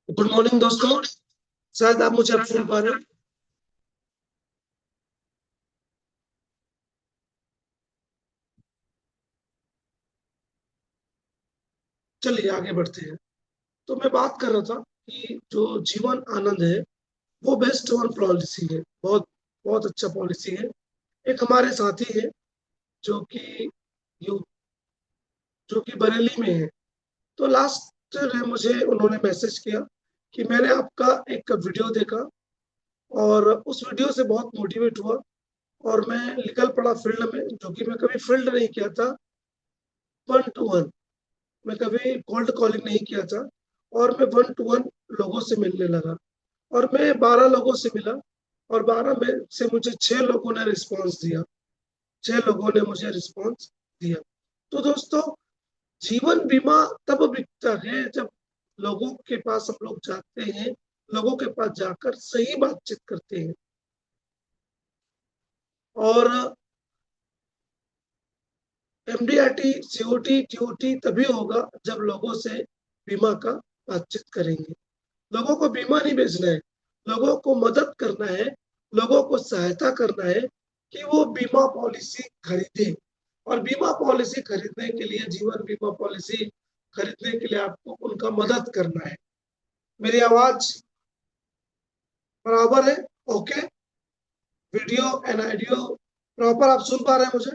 Good morning दोस्तों। शायद आप मुझे अब सुन पा रहे हो। चलिए आगे बढ़ते हैं। तो मैं बात कर रहा था कि जो जीवन आनंद है वो बेस्ट वन पॉलिसी है। बहुत बहुत अच्छा पॉलिसी है। एक हमारे साथी है जो कि यू जो कि बरेली में है। तो लास्ट में मुझे उन्होंने मैसेज किया कि मैंने आपका एक वीडियो देखा और उस वीडियो से बहुत मोटिवेट हुआ और मैं निकल पड़ा फील्ड में, जो कि मैं कभी फील्ड नहीं किया था। 1 to 1 मैं कभी कोल्ड कॉलिंग नहीं किया था और मैं 1 to 1 लोगों से मिलने लगा और मैं 12 लोगों से मिला और 12 में से मुझे 6 लोगों ने रिस्पॉन्स दिया। 6 लोगों ने मुझे रिस्पॉन्स दिया। तो दोस्तों, जीवन बीमा तब बिकता है जब लोगों के पास हम लोग जाते हैं, लोगों के पास जाकर सही बातचीत करते हैं। और एमडीआरटी सीओटी टीओटी तभी होगा जब लोगों से बीमा का बातचीत करेंगे। लोगों को बीमा नहीं बेचना है, लोगों को मदद करना है, लोगों को सहायता करना है कि वो बीमा पॉलिसी खरीदे। और बीमा पॉलिसी खरीदने के लिए, जीवन बीमा पॉलिसी खरीदने के लिए आपको उनका मदद करना है। मेरी आवाज बराबर है? Okay. Video and audio proper आप सुन पा रहे हैं मुझे?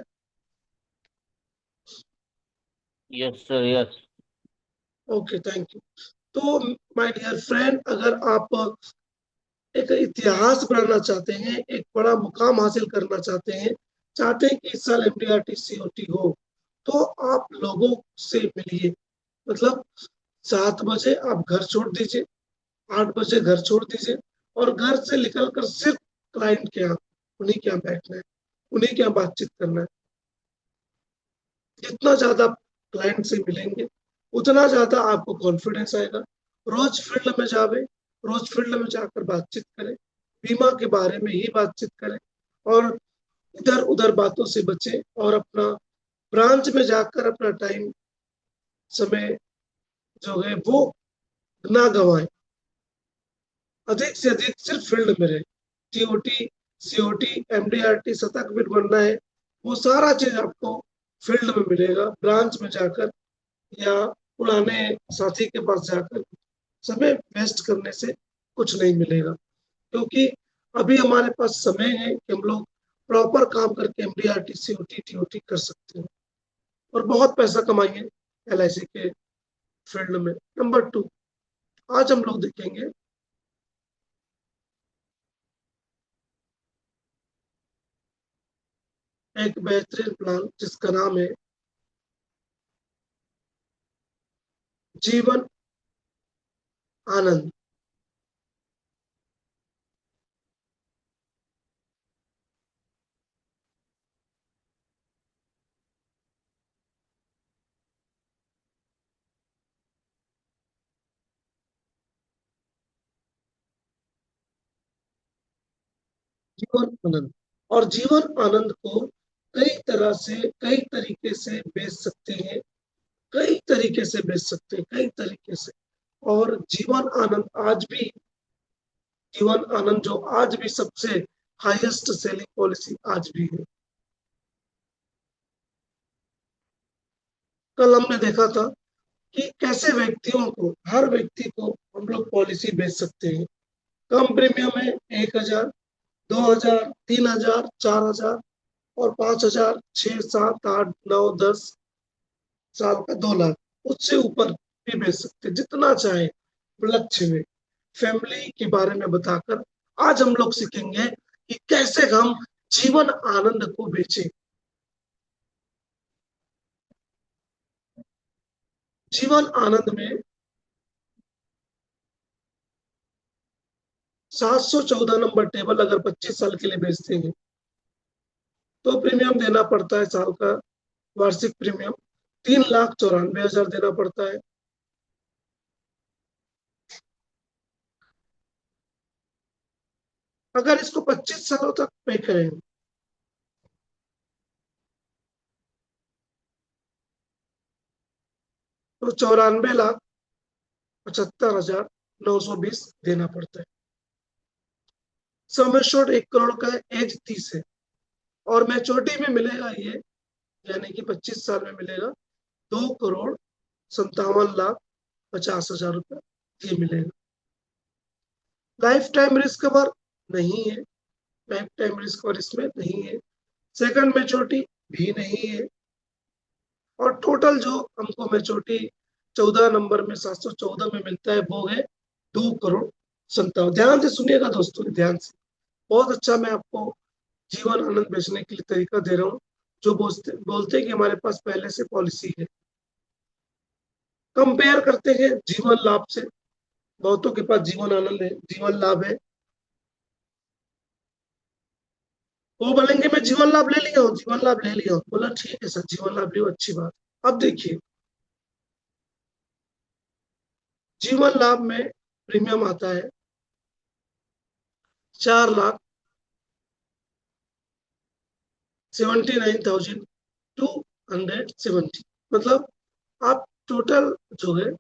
Yes sir yes. Okay, thank you. तो माय डियर फ्रेंड, अगर आप एक इतिहास बनाना चाहते हैं, एक बड़ा मुकाम हासिल करना चाहते हैं कि इस साल एमडीआरटी सीओटी हो, तो आप लोगों से मिलिए। मतलब 7 बजे आप घर छोड़ दीजिए, 8 बजे घर छोड़ दीजिए और घर से निकलकर सिर्फ क्लाइंट के यहाँ, उन्हीं के यहाँ बैठना है, उन्हीं के यहाँ बातचीत करना है। जितना ज्यादा क्लाइंट से मिलेंगे उतना ज्यादा आपको कॉन्फिडेंस आएगा। रोज फील्ड में जावे, रोज फील्ड में जाकर बातचीत करें, बीमा के बारे में ही बातचीत करें और इधर उधर बातों से बचें और अपना ब्रांच में जाकर अपना टाइम, समय जो है वो ना गवाएं। अधिक से अधिक सिर्फ फील्ड में रहे। टीओटी सीओटी एमडीआरटी शतक बनना है, वो सारा चीज आपको फील्ड में मिलेगा। ब्रांच में जाकर या पुराने साथी के पास जाकर समय वेस्ट करने से कुछ नहीं मिलेगा, क्योंकि अभी हमारे पास समय है कि हम लोग प्रॉपर काम करके एमडीआरटी सीओटी टीओटी कर सकते हैं और बहुत पैसा कमाएंगे एलआईसी के फील्ड में। नंबर 2, आज हम लोग देखेंगे एक बेहतरीन प्लान जिसका नाम है जीवन आनंद। जीवन आनंद। और जीवन आनंद को कई तरह से, कई तरीके से बेच सकते हैं, कई तरीके से बेच सकते हैं, कई तरीके से। और जीवन आनंद आज भी, जीवन आनंद जो आज भी सबसे हाईएस्ट सेलिंग पॉलिसी आज भी है। कल हमने देखा था कि कैसे व्यक्तियों को, हर व्यक्ति को हम लोग पॉलिसी बेच सकते हैं। कम प्रीमियम है, 1,000, 2,000, 3,000, 4,000 और 5,000, 6, 7, 8, 9, 10 साल का 2 लाख, उससे ऊपर भी बेच सकते हैं जितना चाहे। लक्ष्य में फैमिली के बारे में बताकर आज हम लोग सीखेंगे कि कैसे हम जीवन आनंद को बेचें। जीवन आनंद में 714 नंबर टेबल अगर 25 साल के लिए बेचते हैं तो प्रीमियम देना पड़ता है साल का, वार्षिक प्रीमियम 3,94,000 देना पड़ता है। अगर इसको 25 सालों तक पे करें तो 94,75,900 920 देना पड़ता है। सम एश्योर्ड 1 करोड़ का है, एज 30 है और मैच्योरिटी में मिलेगा ये, यानी कि 25 साल में मिलेगा 2,57,50,000 रुपया ये मिलेगा। लाइफ टाइम रिस्क कवर नहीं है, लाइफ टाइम रिस्क कवर इसमें नहीं है। सेकंड मैच्योरिटी भी नहीं है और टोटल जो हमको मैच्योरिटी 14 नंबर में 714 में मिलता है वो है 2,57,000। ध्यान से सुनिएगा दोस्तों, ध्यान से। बहुत अच्छा मैं आपको जीवन आनंद बेचने के लिए तरीका दे रहा हूँ। जो बोलते हैं कि हमारे पास पहले से पॉलिसी है, कंपेयर करते हैं जीवन लाभ से। बहुतों के पास जीवन आनंद है, जीवन लाभ है, वो बोलेंगे मैं जीवन लाभ ले लिया हूँ, जीवन लाभ ले लिया हूँ। बोला ठीक है सर, जीवन लाभ लियो, अच्छी बात। अब देखिए जीवन लाभ में प्रीमियम आता है 4,79,270। मतलब आप टोटल जो है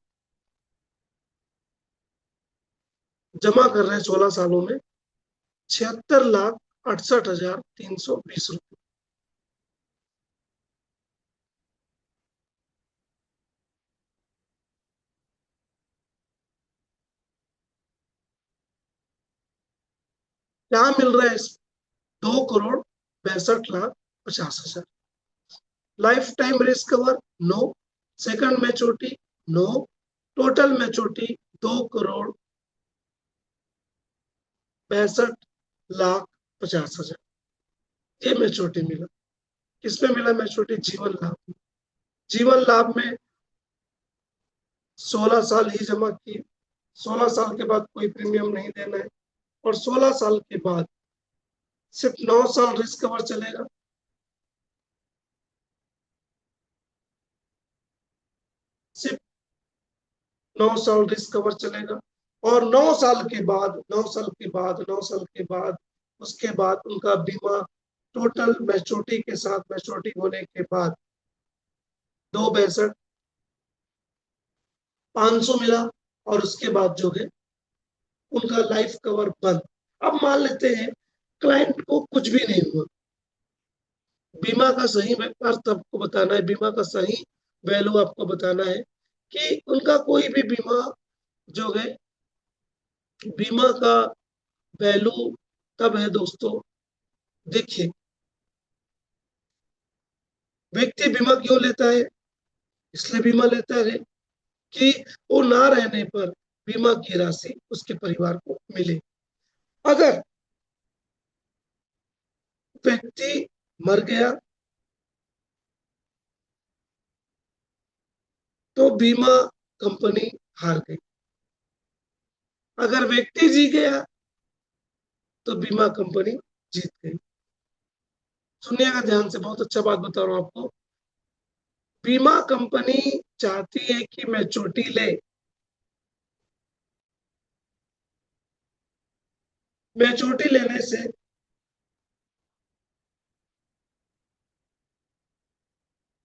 जमा कर रहे हैं 16 सालों में 76,68,320 रुपये। क्या मिल रहा है? 2,62,50,000। Life time risk cover no, second maturity no, total maturity 2,62,50,000 ये मैच्योरिटी मिला। किसमें मिला मैच्योरिटी? जीवन लाभ में। जीवन लाभ में 16 साल ही जमा किए, 16 साल के बाद कोई प्रीमियम नहीं देना है और 16 साल के बाद सिर्फ 9 साल रिस्क कवर चलेगा। सिर्फ 9 साल रिस्क कवर चलेगा और 9 साल के बाद 9 साल के बाद 9 साल के बाद उसके बाद उनका बीमा टोटल मैच्योरिटी के साथ, मैच्योरिटी होने के बाद 2,62,500 मिला और उसके बाद जो है उनका लाइफ कवर बंद। अब मान लेते हैं क्लाइंट को कुछ भी नहीं हुआ, बीमा का सही अर्थ आपको बताना है, बीमा का सही वैल्यू आपको बताना है कि उनका कोई भी बीमा जो है, बीमा का वैल्यू तब है दोस्तों। देखिए व्यक्ति बीमा क्यों लेता है? इसलिए बीमा लेता है कि वो ना रहने पर बीमा की राशि उसके परिवार को मिले। अगर व्यक्ति मर गया तो बीमा कंपनी हार गई, अगर व्यक्ति जी गया तो बीमा कंपनी जीत गई। सुनिएगा ध्यान से, बहुत अच्छा बात बता रहा हूं आपको। बीमा कंपनी चाहती है कि मैच्योरिटी ले, मैच्योरिटी लेने से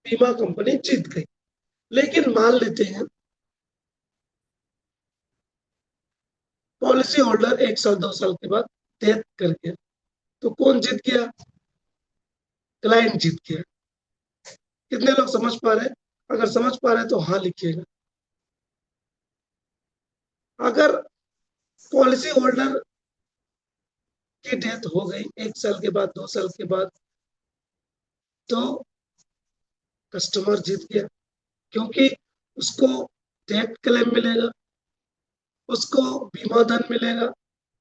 बीमा कंपनी जीत गई। लेकिन मान लेते हैं पॉलिसी होल्डर 1 साल 2 साल के बाद डेथ कर गया, तो कौन जीत गया? क्लाइंट जीत गया। कितने लोग समझ पा रहे हैं? अगर समझ पा रहे हैं तो हाँ लिखिएगा। अगर पॉलिसी होल्डर की डेथ हो गई 1 साल के बाद 2 साल के बाद, तो कस्टमर जीत गया, क्योंकि उसको डेथ क्लेम मिलेगा, उसको बीमा धन मिलेगा,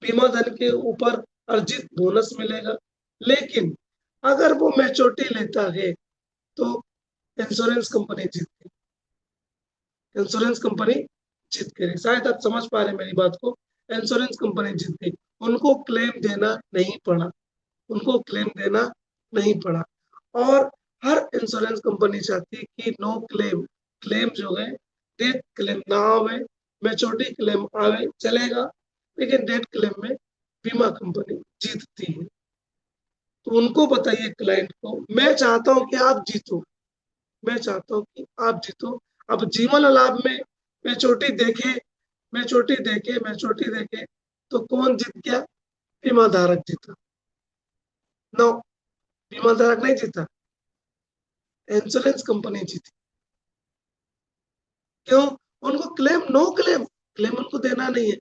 बीमा धन के ऊपर अर्जित बोनस मिलेगा। लेकिन अगर वो मैच्योरिटी लेता है तो इंश्योरेंस कंपनी जीत गई, इंश्योरेंस कंपनी जीत गई। शायद आप समझ पा रहे हैं मेरी बात को। इंश्योरेंस कंपनी जीत गई, उनको क्लेम देना नहीं पड़ा, उनको क्लेम देना नहीं पड़ा। और हर इंश्योरेंस कंपनी चाहती है कि नो क्लेम, क्लेम जो है डेथ क्लेम ना आवे, मैच्योरिटी क्लेम आवे चलेगा, लेकिन डेथ क्लेम में बीमा कंपनी जीतती है। तो उनको बताइए क्लाइंट को, मैं चाहता हूं कि आप जीतो, मैं चाहता हूं कि आप जीतो। अब जीवन लाभ में मैच्योरिटी देखे मैच्योरिटी देके तो कौन जीत गया? बीमा धारक जीता। नो, बीमा धारक नहीं जीता, इंश्योरेंस कंपनी जीती। क्यों? उनको क्लेम, नो क्लेम, क्लेम उनको देना नहीं है।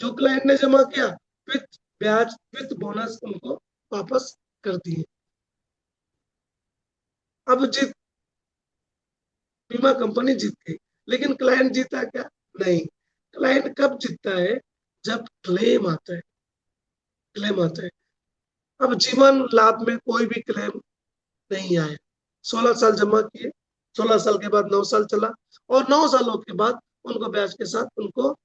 जो क्लाइंट ने जमा किया विथ ब्याज विथ बोनस उनको वापस कर दिए। अब जीत, बीमा कंपनी जीत गई, लेकिन क्लाइंट जीता क्या? नहीं। क्लाइंट कब जीतता है? जब क्लेम आता है, क्लेम आता है। अब जीवन लाभ में कोई भी क्लेम नहीं आया। 16 साल जमा किए, 16 साल के बाद 9 साल चला, और 9 सालों के बाद उनको ब्याज के साथ उनको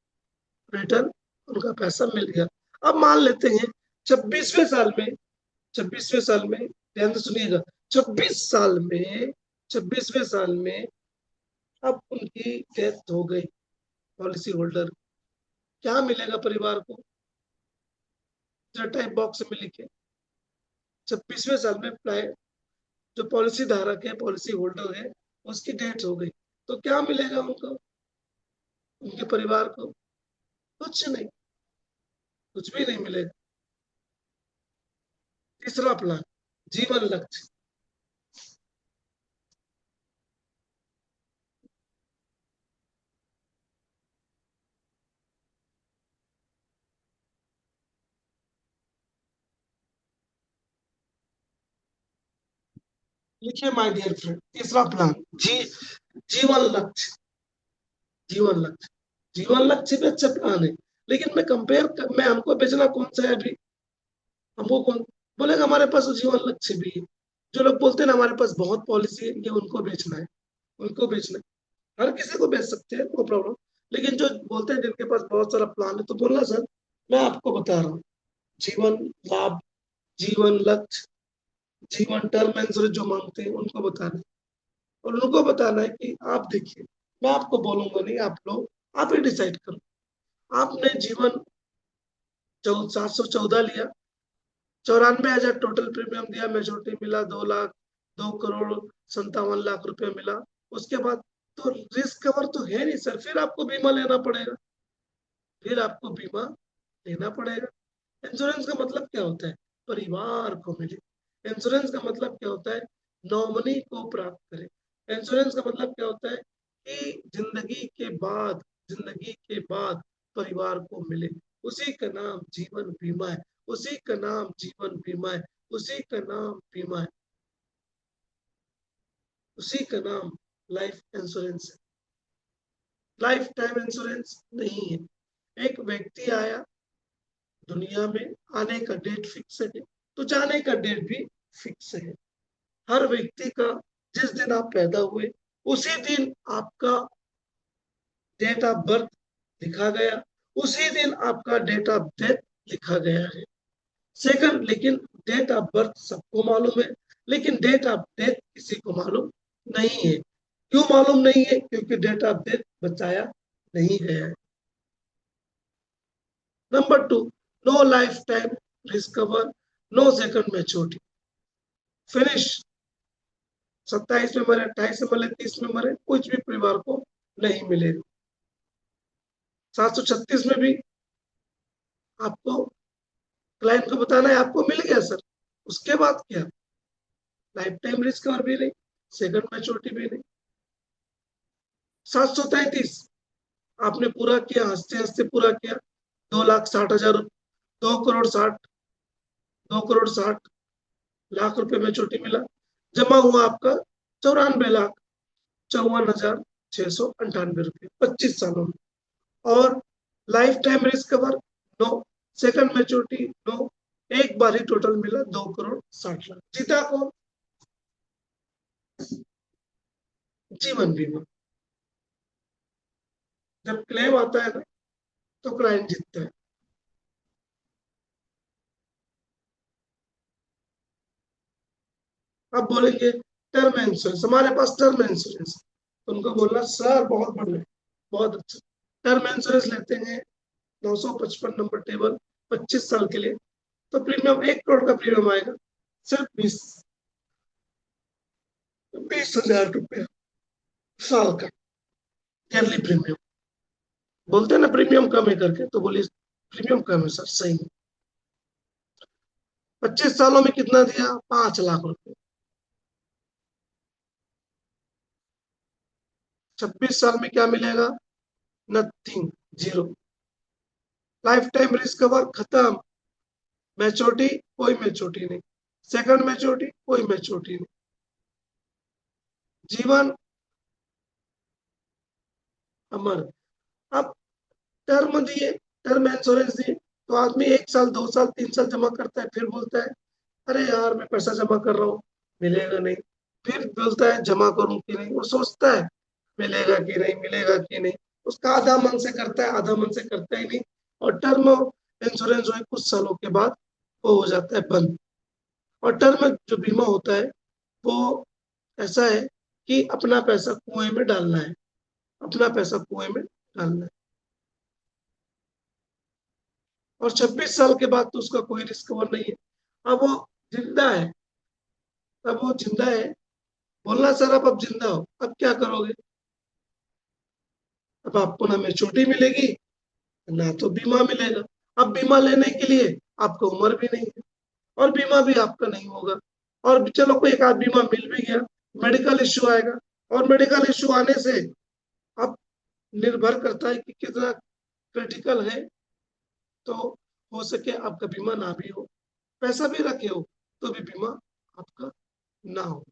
रिटर्न, उनका पैसा मिल गया। अब मान लेते हैं 26वें साल में, 26वें साल में ध्यान से सुनिएगा, 26 साल में, 26वें साल में अब उनकी डेथ हो गई पॉलिसी होल्डर, क्या मिलेगा परिवार को? टाइप बॉक्स में लिखे, 26वें साल में जो पॉलिसी धारक है, पॉलिसी होल्डर है, उसकी डेथ हो गई, तो क्या मिलेगा उनको, उनके परिवार को? कुछ नहीं, कुछ भी नहीं मिलेगा। तीसरा प्लान, जीवन लक्ष्य। लिखिए माय डियर फ्रेंड, तीसरा प्लान, जीवन लक्ष्य। जीवन लक्ष्य, जीवन लक्ष्य भी अच्छा प्लान है, लेकिन मैं हमको बेचना कौन सा है अभी? हमको कौन बोलेगा हमारे पास तो जीवन लक्ष्य भी है? जो लोग बोलते हैं ना हमारे पास बहुत पॉलिसी है, ये उनको बेचना है, उनको बेचना है। हर किसी को बेच सकते हैं, नो प्रॉब्लम। लेकिन जो बोलते हैं जिनके पास बहुत सारा प्लान है, तो बोलना सर, मैं आपको बता रहा हूँ, जीवन लाभ, जीवन लक्ष्य, जीवन टर्म इंश्योरेंस जो मांगते हैं उनको बताना है, और उनको बताना है कि आप देखिए, मैं आपको बोलूंगा नहीं, आप लोग आप ही डिसाइड करो। आपने जीवन 714 लिया, 94,000 टोटल प्रीमियम दिया, मेच्योरिटी मिला 2 लाख, 2 करोड़ 57 लाख रुपए मिला। उसके बाद तो रिस्क कवर तो है नहीं सर, फिर आपको बीमा लेना पड़ेगा, फिर आपको बीमा लेना पड़ेगा। इंश्योरेंस का मतलब क्या होता है? परिवार को मिले। इंश्योरेंस का मतलब क्या होता है? नॉमिनी को प्राप्त करे। इंश्योरेंस का मतलब क्या होता है? कि जिंदगी के बाद परिवार को मिले। उसी का नाम जीवन बीमा है, उसी का नाम जीवन बीमा है, उसी का नाम बीमा है, उसी का नाम लाइफ इंश्योरेंस है। लाइफ टाइम इंश्योरेंस नहीं है। एक व्यक्ति आया दुनिया में, आने का डेट फिक्स है, तो जाने का डेट भी फिक्स है। हर व्यक्ति का जिस दिन आप पैदा हुए उसी दिन आपका डेट ऑफ बर्थ लिखा गया, उसी दिन आपका डेट ऑफ डेथ लिखा गया है। सेकंड, लेकिन डेट ऑफ बर्थ सबको मालूम है, लेकिन डेट ऑफ डेथ किसी को मालूम नहीं है। क्यों मालूम नहीं है? क्योंकि डेट ऑफ डेथ बताया नहीं गया है। Number 2, no life time risk cover, no second maturity. Finish, 27 में मरे, 28 में मरे, 30 में मरे, कुछ भी परिवार को नहीं मिलेगा। 736 में भी आपको क्लाइंट को बताना है आपको मिल गया सर, उसके बाद क्या? लाइफ टाइम रिस्क कवर भी नहीं, सेकंड मैच्योरिटी भी नहीं। 733 आपने पूरा किया, हंसते हंसते पूरा किया, 2,60,000, 2 करोड़ 60, 2 करोड़ 60 लाख रुपए मैच्योरिटी मिला। जमा हुआ आपका 94,54,698 रुपये 25 सालों में। और life time risk cover no, second maturity no, एक बार ही टोटल मिला 2 करोड़ 60 लाख। जीता कौन? जीवन बीमा। जब क्लेम आता है ना, तो क्लाइंट जीतता है। अब बोलेंगे टर्म इंश्योरेंस, हमारे पास टर्म इंश्योरेंस, तो उनको बोलना सर बहुत बढ़िया, बहुत अच्छा। टर्म इंश्योरेंस लेते हैं 955 नंबर टेबल, 25 साल के लिए, तो प्रीमियम 1 करोड़ का प्रीमियम आएगा, सिर्फ 20,000 रुपया साल का ईयरली प्रीमियम। बोलते हैं ना प्रीमियम कम है करके, तो बोलिए प्रीमियम कम है सर, सही है। 25 सालों में कितना दिया? 5 लाख रुपए। 26 साल में क्या मिलेगा? Nothing, zero. Life time risk cover खत्म। मैच्योरिटी, कोई मैच्योरिटी नहीं। सेकंड मैच्योरिटी, कोई मैच्योरिटी नहीं। जीवन अमर। अब टर्म दिए, टर्म इंश्योरेंस दिए, तो आदमी 1 साल 2 साल 3 साल जमा करता है, फिर बोलता है अरे यार मैं पैसा जमा कर रहा हूँ, मिलेगा नहीं। फिर बोलता है जमा करूं कि नहीं, वो सोचता है मिलेगा कि नहीं, मिलेगा कि नहीं। उसका आधा मन से करता है, आधा मन से करता ही नहीं। और टर्म इंश्योरेंस जो है कुछ सालों के बाद वो हो जाता है बंद। और टर्म जो बीमा होता है वो ऐसा है कि अपना पैसा कुएं में डालना है, अपना पैसा कुएं में डालना है। और 26 साल के बाद तो उसका कोई रिस्क कवर नहीं है। अब वो जिंदा है, अब वो जिंदा है। बोलना सर आप अब जिंदा हो, अब क्या करोगे? अब आपको ना मैच्योरिटी मिलेगी, ना तो बीमा मिलेगा। अब बीमा लेने के लिए आपका उम्र भी नहीं है, और बीमा भी आपका नहीं होगा। और चलो कोई एक आध बीमा मिल भी गया, मेडिकल इश्यू आएगा, और मेडिकल इश्यू आने से अब निर्भर करता है कि कितना क्रिटिकल है। तो हो सके आपका बीमा ना भी हो, पैसा भी रखे हो तो भी बीमा आपका ना हो।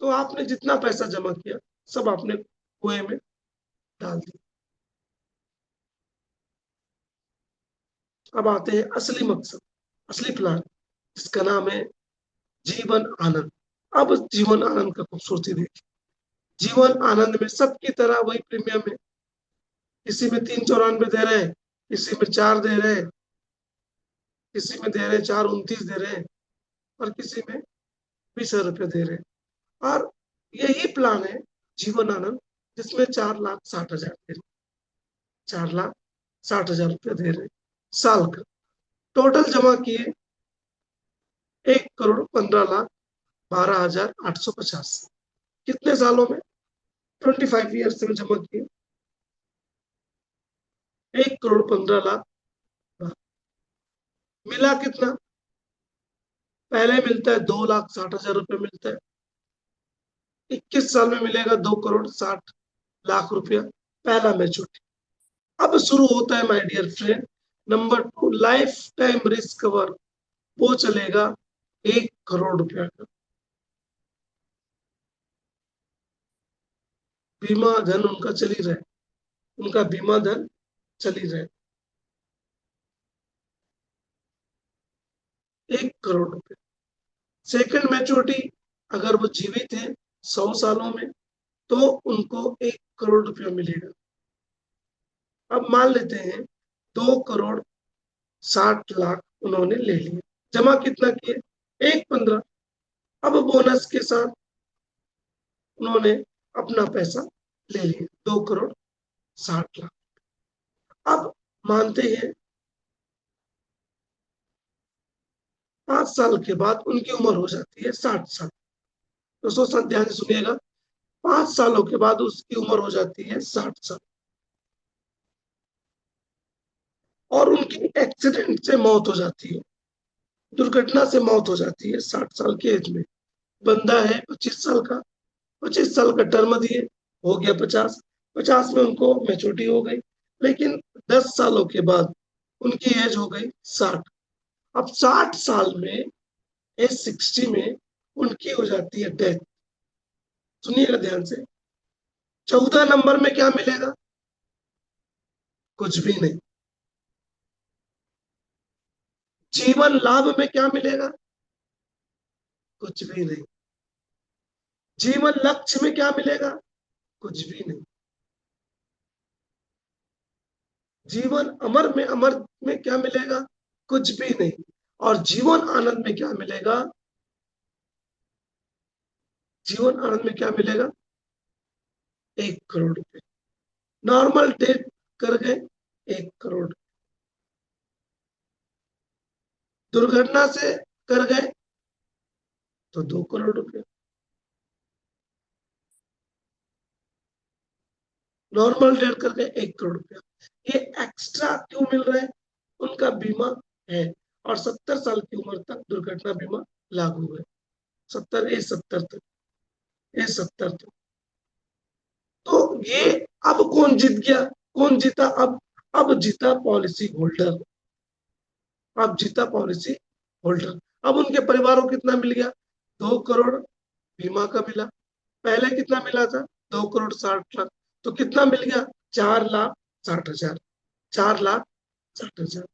तो आपने जितना पैसा जमा किया सब आपने कुएं में डाल दिया। अब आते हैं असली मकसद, असली प्लान, जिसका नाम है जीवन आनंद। अब जीवन आनंद का खूबसूरती देखिए। जीवन आनंद में सबकी तरह वही प्रीमियम है। किसी में 394 दे रहे हैं, किसी में 4 दे रहे हैं, किसी में दे रहे हैं 429 दे रहे हैं, और किसी में 20,000 रुपये दे रहे हैं। और यही प्लान है जीवन आनंद, जिसमें 4,60,000 दे रहे हैं, 4,60,000 रुपये दे रहे हैं साल का। टोटल जमा किए 1,15,12,850। कितने सालों में? 25 ईयर्स में जमा किए 1,15,00,000। मिला कितना? पहले मिलता है 2,60,000 रुपये मिलता है। 21 साल में मिलेगा 2,60,00,000 रुपया, पहला मैच्योरिटी। अब शुरू होता है my dear friend number 2, life time risk cover. वो चलेगा 1 करोड़ रुपया का। बीमा धन उनका चली रहे, उनका बीमा धन चली रहे। 1 करोड़ रुपया। सेकंड मैच्योरिटी, अगर वो जीवित है 100 सालों में, तो उनको 1 करोड़ रुपया मिलेगा। अब मान लेते हैं 2,60,00,000 उन्होंने ले लिए। जमा कितना किए? 1,15,00,000। अब बोनस के साथ उन्होंने अपना पैसा ले लिया 2,60,00,000। अब मानते हैं 5 साल के बाद उनकी उम्र हो जाती है 60 साल। दोस्तों ध्यान से सुनिएगा, 5 सालों के बाद उसकी उम्र हो जाती है 60 साल, और उनकी एक्सीडेंट से मौत हो जाती है, दुर्घटना से मौत हो जाती है 60 साल की एज में। बंदा है 25 साल का, 25 साल का टर्म दिए, हो गया 50। 50 में उनको मैच्योरिटी हो गई, लेकिन 10 सालों के बाद उनकी एज हो गई 60। अब 60 साल में, एज 60 में उनकी हो जाती है डेथ। सुनिएगा ध्यान से। 14 नंबर में क्या मिलेगा? कुछ भी नहीं। जीवन लाभ में क्या मिलेगा? कुछ भी नहीं। जीवन लक्ष्य में क्या मिलेगा? कुछ भी नहीं। जीवन अमर में, अमर में क्या मिलेगा? कुछ भी नहीं। और जीवन आनंद में क्या मिलेगा? जीवन आनंद में क्या मिलेगा? 1 करोड़ रुपए। नॉर्मल डेथ कर गए, 1 करोड़। दुर्घटना से कर गए तो 2 करोड़ रुपए। नॉर्मल डेथ करके 1 करोड़ रुपया। ये एक्स्ट्रा क्यों मिल रहा है? उनका बीमा है और 70 साल की उम्र तक दुर्घटना बीमा लागू है। 70 तक। तो ये अब कौन जीत गया? कौन जीता? अब जीता पॉलिसी होल्डर। अब जीता पॉलिसी होल्डर। अब उनके परिवार को कितना मिल गया? 2 करोड़ बीमा का मिला। पहले कितना मिला था? 2 करोड़ 60 लाख। तो कितना मिल गया? 4,60,000। 4,60,000।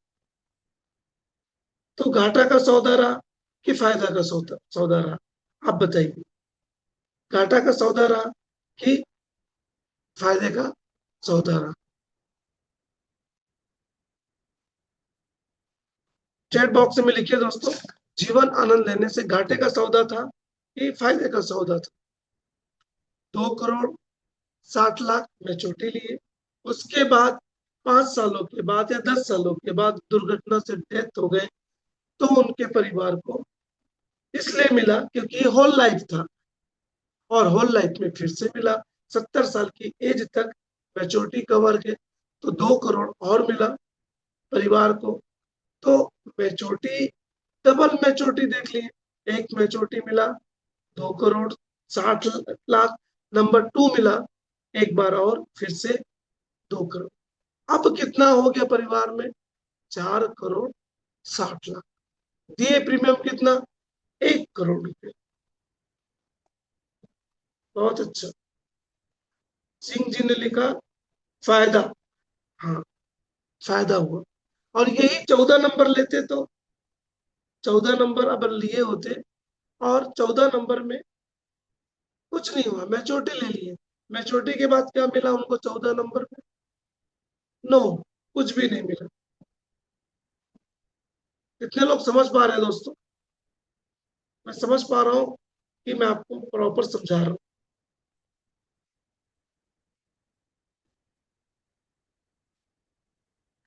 तो घाटा का सौदा रहा कि फायदा का सौदा रहा? आप बताइए, घाटा का सौदा रहा कि फायदे का सौदा रहा? चैट बॉक्स में लिखिए दोस्तों, जीवन आनंद लेने से घाटे का सौदा था कि फायदे का सौदा था? 2 करोड़ 60 लाख मैच्योरिटी लिए, उसके बाद 5 सालों के बाद या 10 सालों के बाद दुर्घटना से डेथ हो गए, तो उनके परिवार को इसलिए मिला क्योंकि ये होल लाइफ था और होल लाइफ में फिर से मिला। 70 साल की एज तक मैच्योरिटी कवर है, तो 2 करोड़ और मिला परिवार को। तो मैच्योरिटी, डबल मैच्योरिटी देख लिए। एक मैच्योरिटी मिला 2 करोड़ 60 लाख, नंबर 2 मिला एक बार और फिर से 2 करोड़। अब कितना हो गया परिवार में? 4 करोड़ 60 लाख। दिए प्रीमियम कितना? 1 करोड़ रुपए। बहुत अच्छा। सिंह जी ने लिखा फायदा। हाँ, फायदा हुआ। और यही 14 नंबर लेते तो 14 नंबर अगर लिए होते और 14 नंबर में कुछ नहीं हुआ, मैच्योरिटी ले लिए, मैच्योरिटी के बाद क्या मिला उनको 14 नंबर में? नो, कुछ भी नहीं मिला। कितने लोग समझ पा रहे हैं दोस्तों? मैं समझ पा रहा हूँ कि मैं आपको प्रॉपर समझा रहा हूँ?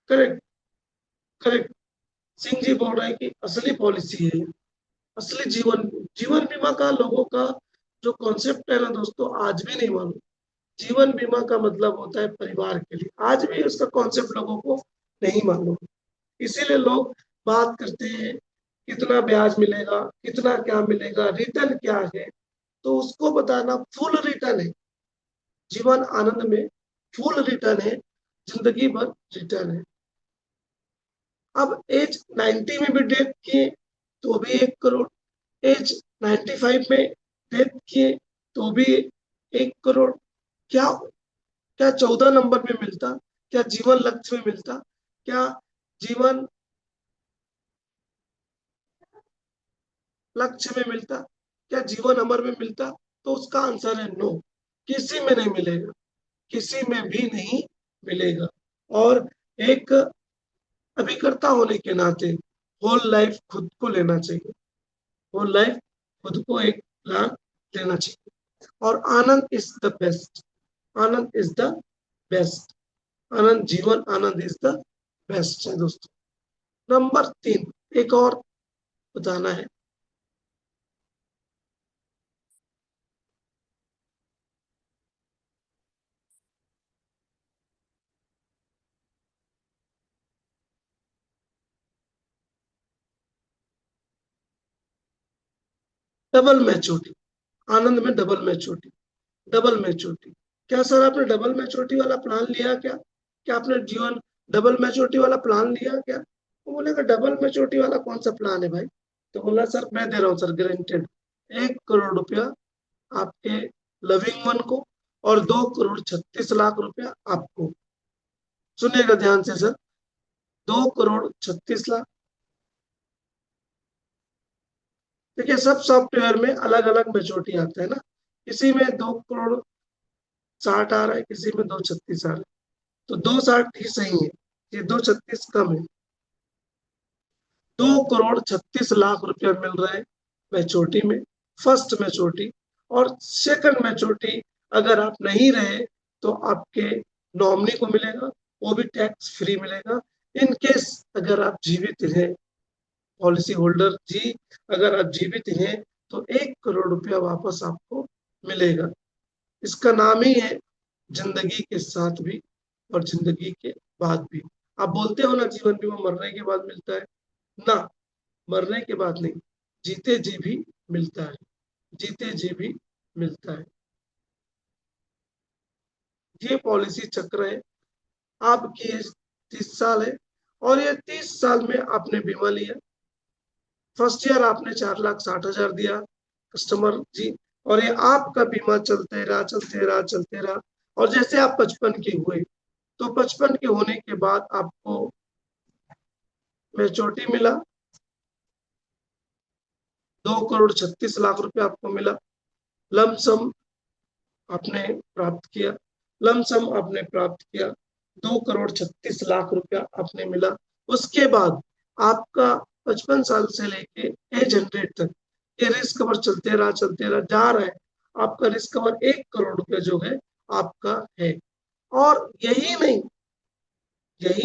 Correct, correct. सिंह जी बोल रहे हैं कि असली पॉलिसी है, असली जीवन जीवन बीमा का लोगों का जो कॉन्सेप्ट है ना दोस्तों, आज भी नहीं मालूम। जीवन बीमा का मतलब होता है परिवार के लिए, आज भी उसका कॉन्सेप्ट लोगों को नहीं मालूम। इसीलिए लोग बात करते हैं कितना ब्याज मिलेगा, कितना क्या मिलेगा, रिटर्न क्या है। तो उसको बताना फुल रिटर्न है। जीवन आनंद में फुल रिटर्न है, जिंदगी भर रिटर्न है। अब एज 90 में भी डेथ किए तो भी 1 करोड़, एज 95 में डेथ किए तो भी 1 करोड़। क्या क्या 14 नंबर में मिलता? क्या जीवन लक्ष्य में मिलता? क्या जीवन लक्ष्य में मिलता? क्या जीवन अमर में मिलता? तो उसका आंसर है नो, किसी में नहीं मिलेगा, किसी में भी नहीं मिलेगा। और एक अभिकर्ता होने के नाते होल लाइफ खुद को लेना चाहिए। होल लाइफ खुद को एक प्लान लेना चाहिए। और Anand is the best. Anand is the best. Anand, Jeevan Anand is the best है दोस्तों। नंबर 3 एक और बताना है। Double maturity. आनंद में डबल मैच्योरिटी। Double maturity. क्या सर आपने डबल मैच्योरिटी वाला प्लान लिया क्या? क्या आपने जीवन डबल मैच्योरिटी वाला प्लान लिया क्या? वो बोलेगा डबल मैच्योरिटी वाला कौन सा प्लान है भाई? तो बोला सर मैं दे रहा हूँ सर, गारंटेड 1 करोड़ रुपया आपके लविंग वन को और 2 करोड़ 36 लाख रुपया आपको। सुनिएगा ध्यान से सर, 2 करोड़ 36 लाख। देखिए सब सॉफ्टवेयर में अलग अलग मेच्योरिटी आता है ना, किसी में 2 करोड़ 60 आ रहा है, किसी में 236 आ रहा है। तो 260 ही सही है, ये 236 कम है। 2 करोड़ 36 लाख रुपया मिल रहा है मैच्योरिटी में, फर्स्ट मैच्योरिटी। और सेकंड मैच्योरिटी अगर आप नहीं रहे तो आपके नॉमिनी को मिलेगा, वो भी टैक्स फ्री मिलेगा। इन केस अगर आप जीवित हैं, पॉलिसी होल्डर जी अगर आप जीवित हैं, तो 1 करोड़ रुपया वापस आपको मिलेगा। इसका नाम ही है जिंदगी के साथ भी और जिंदगी के बाद भी। आप बोलते हो ना जीवन बीमा मरने के बाद मिलता है, ना, मरने के बाद नहीं, जीते जी भी मिलता है, जीते जी भी मिलता है। ये पॉलिसी चक्र है। आपकी एज 30 साल है और ये 30 साल में आपने बीमा लिया। फर्स्ट ईयर आपने 4,60,000 दिया कस्टमर जी, और ये आपका बीमा चलते रहा चलते रहा चलते रहा। और जैसे आप 55 के हुए, तो 55 के होने के बाद आपको मेचोरिटी मिला, 2,36,00,000 रुपया आपको मिला। लमसम आपने प्राप्त किया, लमसम आपने प्राप्त किया, 2,36,00,000 रुपया आपने मिला। उसके बाद आपका 55 साल से लेके एज 100 तक ये रिस्क कवर चलते रहा जा रहा है। आपका रिस्क कवर 1 करोड़ रुपया जो है आपका है। और यही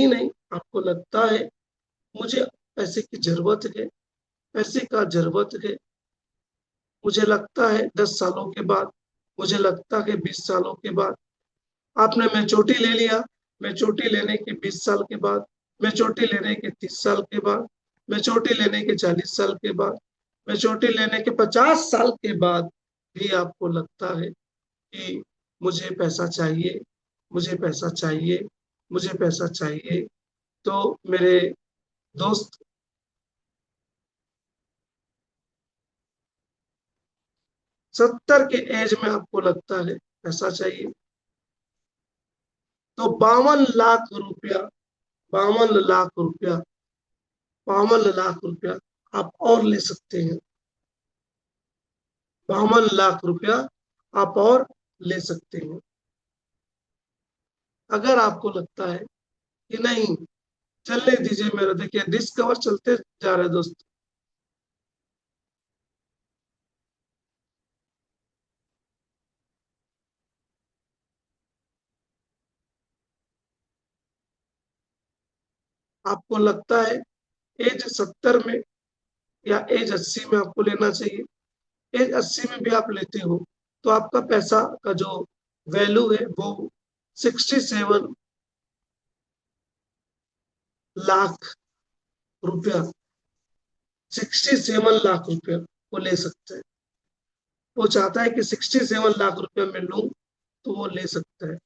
नहीं, आपको लगता है मुझे पैसे की जरूरत है, पैसे का जरूरत है, मुझे लगता है 10 सालों के बाद, मुझे लगता है 20 सालों के बाद। आपने मेचोरिटी ले लिया, मेचोरिटी लेने के 20 साल के बाद, मेचोरिटी लेने के 30 साल के बाद, मेचोरिटी लेने के 40 साल के बाद, मेचोरिटी लेने के 50 साल के बाद भी आपको लगता है कि मुझे पैसा चाहिए, मुझे पैसा चाहिए, मुझे पैसा चाहिए। तो मेरे दोस्त, 70 के एज में आपको लगता है पैसा चाहिए, तो 52 लाख रुपया, 52 लाख रुपया, 52 लाख रुपया आप और ले सकते हैं। 52 लाख रुपया आप और ले सकते हैं। अगर आपको लगता है कि नहीं, चलने दीजिए मेरा, देखिए रिस्क कवर चलते जा रहे दोस्त। आपको लगता है एज 70 में या एज 80 में आपको लेना चाहिए, एज 80 में भी आप लेते हो, तो आपका पैसा का जो वैल्यू है वो 67 लाख रुपया, 67 लाख रुपया वो ले सकते हैं। वो चाहता है कि 67 लाख रुपया मैं लूं, तो वो ले सकता है।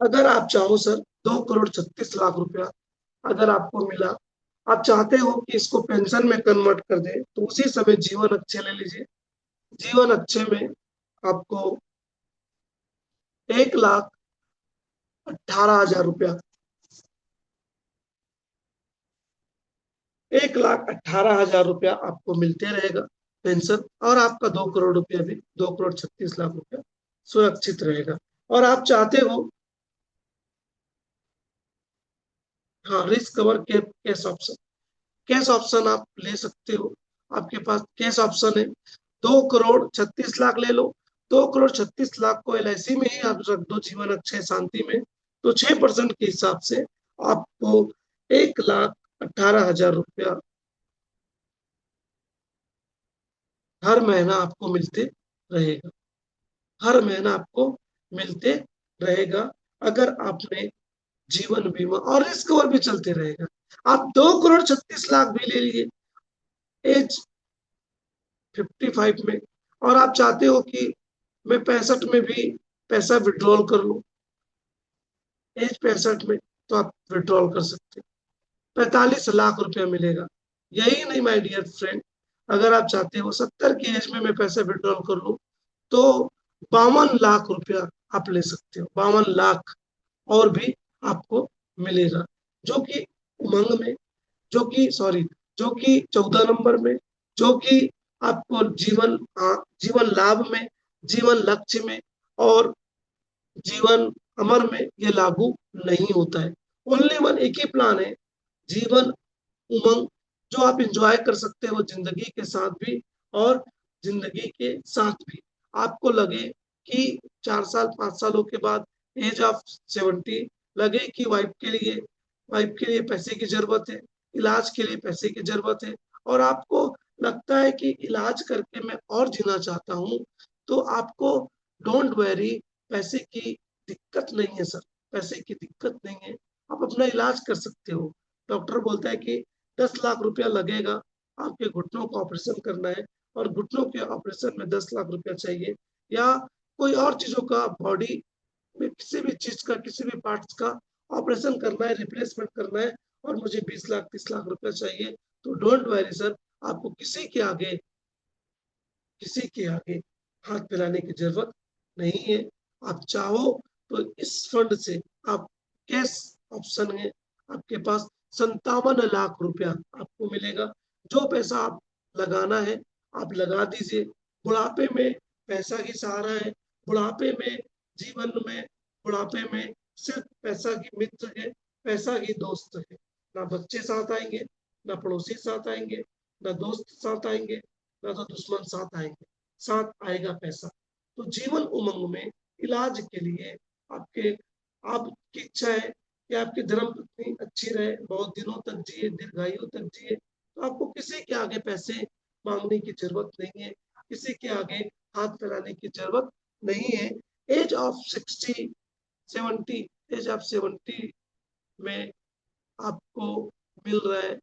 अगर आप चाहो सर, 2,36,00,000 रुपया अगर आपको मिला, आप चाहते हो कि इसको पेंशन में कन्वर्ट कर दे, तो उसी समय जीवन अच्छे ले लीजिए। जीवन अच्छे में आपको 1,18,000 रुपया, 1,18,000 रुपया आपको मिलते रहेगा पेंशन, और आपका 2 करोड़ रुपया भी, 2,36,00,000 रुपया सुरक्षित रहेगा। और आप चाहते हो, हाँ, risk cover cash option, cash option आप ले सकते हो। आपके पास कैश ऑप्शन है, 2,36,00,000 ले लो, 2,36,00,000 को LIC में ही आप रख दो, जीवन अच्छे शांति में, तो 6% के हिसाब से आपको 1,18,000 रुपया हर महीना आपको मिलते रहेगा, हर महीना आपको मिलते रहेगा। अगर आपने जीवन बीमा और रिस्क कवर भी चलते रहेगा। आप 2,36,00,000 भी ले लिए एज 55 में, और आप चाहते हो कि मैं 65 में भी पैसा विड्रॉल कर लूं, एज 65 में, तो आप विड्रॉल कर सकते हैं, 45 लाख रुपया मिलेगा। यही नहीं माय डियर फ्रेंड, अगर आप चाहते हो 70 की एज में मैं पैसा विड्रॉल कर लूं, तो 52 लाख रुपया आप ले सकते हो, 52 लाख और भी आपको मिलेगा, जो कि उमंग में, जो कि सॉरी, जो कि 14 नंबर में, जो कि आपको जीवन लाभ में, जीवन लक्ष्य में और जीवन अमर में ये लागू नहीं होता है। ओनली वन, एक ही प्लान है, जीवन उमंग, जो आप इंजॉय कर सकते हो जिंदगी के साथ भी और जिंदगी के साथ भी। आपको लगे कि 4 साल 5 सालों के बाद एज ऑफ 70 लगे कि वाइफ के लिए पैसे की जरूरत है, इलाज के लिए पैसे की जरूरत है, और आपको लगता है कि इलाज करके मैं और जीना चाहता हूँ, तो आपको डोंट वरी, पैसे की दिक्कत नहीं है सर, पैसे की दिक्कत नहीं है, आप अपना इलाज कर सकते हो। डॉक्टर बोलता है कि 10 लाख रुपया लगेगा, आपके घुटनों का ऑपरेशन करना है, और घुटनों के ऑपरेशन में 10 लाख रुपया चाहिए, या कोई और चीजों का बॉडी में किसी भी चीज का, किसी भी पार्ट्स का ऑपरेशन करना है, रिप्लेसमेंट करना है, और मुझे 20 लाख 30 लाख रुपया चाहिए, तो डोंट वरी सर, आपको किसी के आगे हाथ फैलाने की जरूरत नहीं है। आप चाहो तो इस फंड से आप, कैश ऑप्शन है आपके पास, 57 लाख रुपया आपको मिलेगा। जो पैसा आप लगाना है आप लगा दीजिए। बुढ़ापे में पैसा ही सहारा है, बुढ़ापे में, जीवन में, बुढ़ापे में सिर्फ पैसा ही मित्र है, पैसा ही दोस्त है। ना बच्चे साथ आएंगे, ना पड़ोसी साथ आएंगे, ना दोस्त साथ आएंगे, ना तो दुश्मन साथ आएंगे, साथ आएगा पैसा। तो जीवन उमंग में इलाज के लिए आपके, आपकी इच्छा है कि आपकी धर्मपत्नी अच्छी रहे, बहुत दिनों तक जिए, दीर्घायु तक जिए, तो आपको किसी के आगे पैसे मांगने की जरूरत नहीं है, किसी के आगे हाथ फैलाने की जरूरत नहीं है। एज ऑफ 60 70, एज ऑफ 70 में आपको मिल रहा है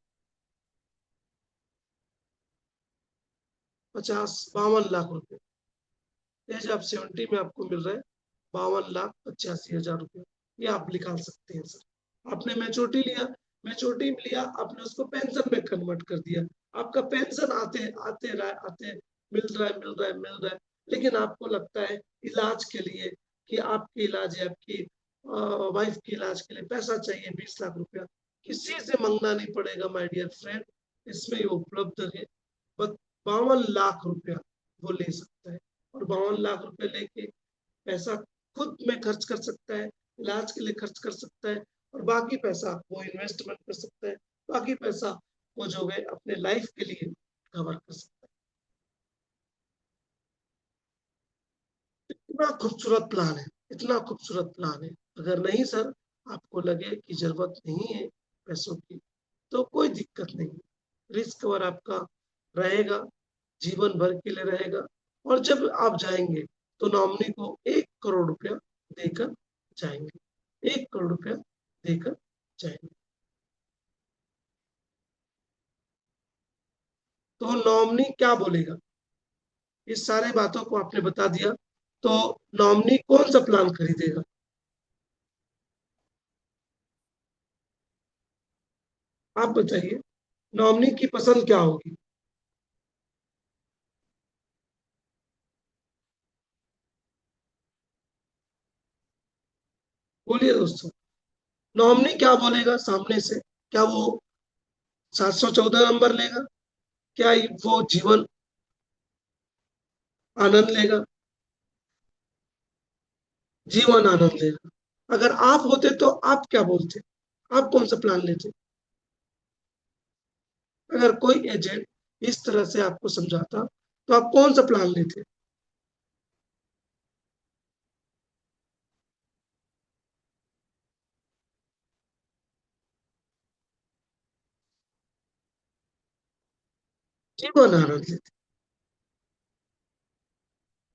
52 लाख रुपए। एज ऑफ 70 में आपको मिल रहा है 52,85,000 रुपये। ये आप निकाल सकते हैं सर। आपने मैच्योरिटी लिया, मैच्योरिटी लिया, आपने उसको पेंशन में कन्वर्ट कर दिया, आपका पेंशन आते आते रहा, आते मिल रहा है, मिल रहा है, मिल रहा है, लेकिन आपको लगता है इलाज के लिए, कि आपकी इलाज है, आपकी वाइफ के इलाज के लिए पैसा चाहिए 20 लाख रुपया, किसी से मांगना नहीं पड़ेगा माय डियर फ्रेंड, इसमें ये उपलब्ध है। 52 लाख रुपया वो ले सकता है, और 52 लाख रुपए लेके पैसा खुद में खर्च कर सकता है, इलाज के लिए खर्च कर सकता है, और बाकी पैसा वो इन्वेस्टमेंट कर सकता है, बाकी पैसा वो जो है अपने लाइफ के लिए कवर कर सकता है। इतना खूबसूरत प्लान है, इतना खूबसूरत प्लान है। अगर नहीं सर, आपको लगे कि जरूरत नहीं है पैसों की, तो कोई दिक्कत नहीं, रिस्क कवर आपका रहेगा, जीवन भर के लिए रहेगा। और जब आप जाएंगे तो नॉमिनी को 1 करोड़ रुपया देकर जाएंगे, 1 करोड़ रुपया देकर जाएंगे। तो नॉमिनी क्या बोलेगा, इस सारे बातों को आपने बता दिया, तो नॉमिनी कौन सा प्लान खरीदेगा? आप बताइए, नॉमिनी की पसंद क्या होगी? बोलिए दोस्तों, नॉमिनी क्या बोलेगा सामने से? क्या वो 714 नंबर लेगा? क्या वो जीवन आनंद लेगा? जीवन आनंद लेगा। अगर आप होते तो आप क्या बोलते? आप कौन सा प्लान लेते? अगर कोई एजेंट इस तरह से आपको समझाता तो आप कौन सा प्लान लेते? जीवन आनंद लेते।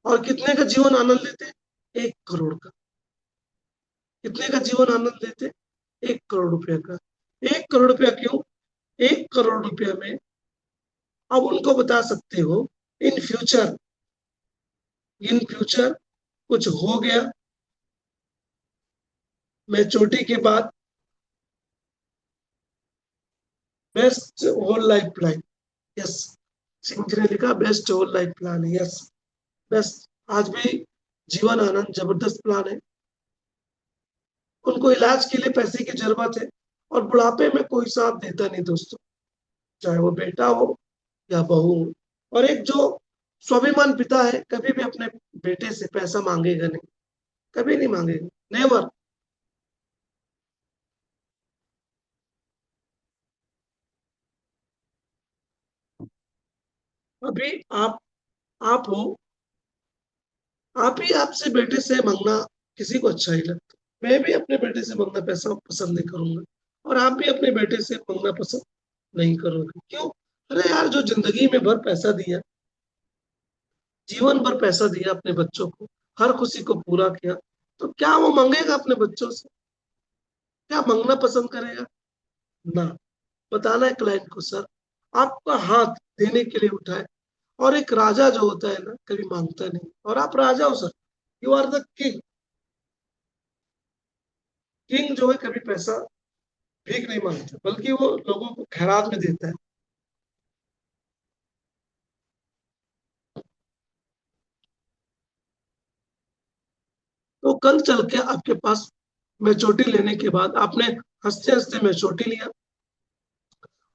और कितने का जीवन आनंद लेते? 1 करोड़ का। कितने का जीवन आनंद लेते? 1 करोड़ रुपया का। 1 करोड़ रुपया क्यों? 1 करोड़ रुपया में आप उनको बता सकते हो, इन फ्यूचर, इन फ्यूचर कुछ हो गया, मैच्योरिटी के बाद, best whole life plan. Yes, Singh ने लिखा बेस्ट होल लाइफ प्लान है। Yes, best. आज भी जीवन आनंद जबरदस्त प्लान है। उनको इलाज के लिए पैसे की जरूरत है, और बुढ़ापे में कोई साथ देता नहीं दोस्तों, चाहे वो बेटा हो या बहू हो। और एक जो स्वाभिमान पिता है, कभी भी अपने बेटे से पैसा मांगेगा नहीं, कभी नहीं मांगेगा, नेवर। अभी आप हो, आप ही आपसे बेटे से मांगना किसी को अच्छा ही लगता, मैं भी अपने बेटे से मांगना पैसा पसंद नहीं करूंगा, और आप भी अपने बेटे से मांगना पसंद नहीं करोगे। क्यों? अरे यार, जो जिंदगी में भर पैसा दिया, जीवन भर पैसा दिया अपने बच्चों को, हर खुशी को पूरा किया, तो क्या वो मांगेगा अपने बच्चों से? क्या मांगना पसंद करेगा? ना। बताना है क्लाइंट को, सर आपका हाथ देने के लिए उठाए। और एक राजा जो होता है ना, कभी मांगता नहीं, और आप राजा हो sir, you are the king. King जो है कभी पैसा भीख नहीं मांगता, बल्कि वो लोगों को खैरात में देता है। तो कल चल के आपके पास मैच्योरिटी लेने के बाद आपने हंसते हंसते मैच्योरिटी लिया,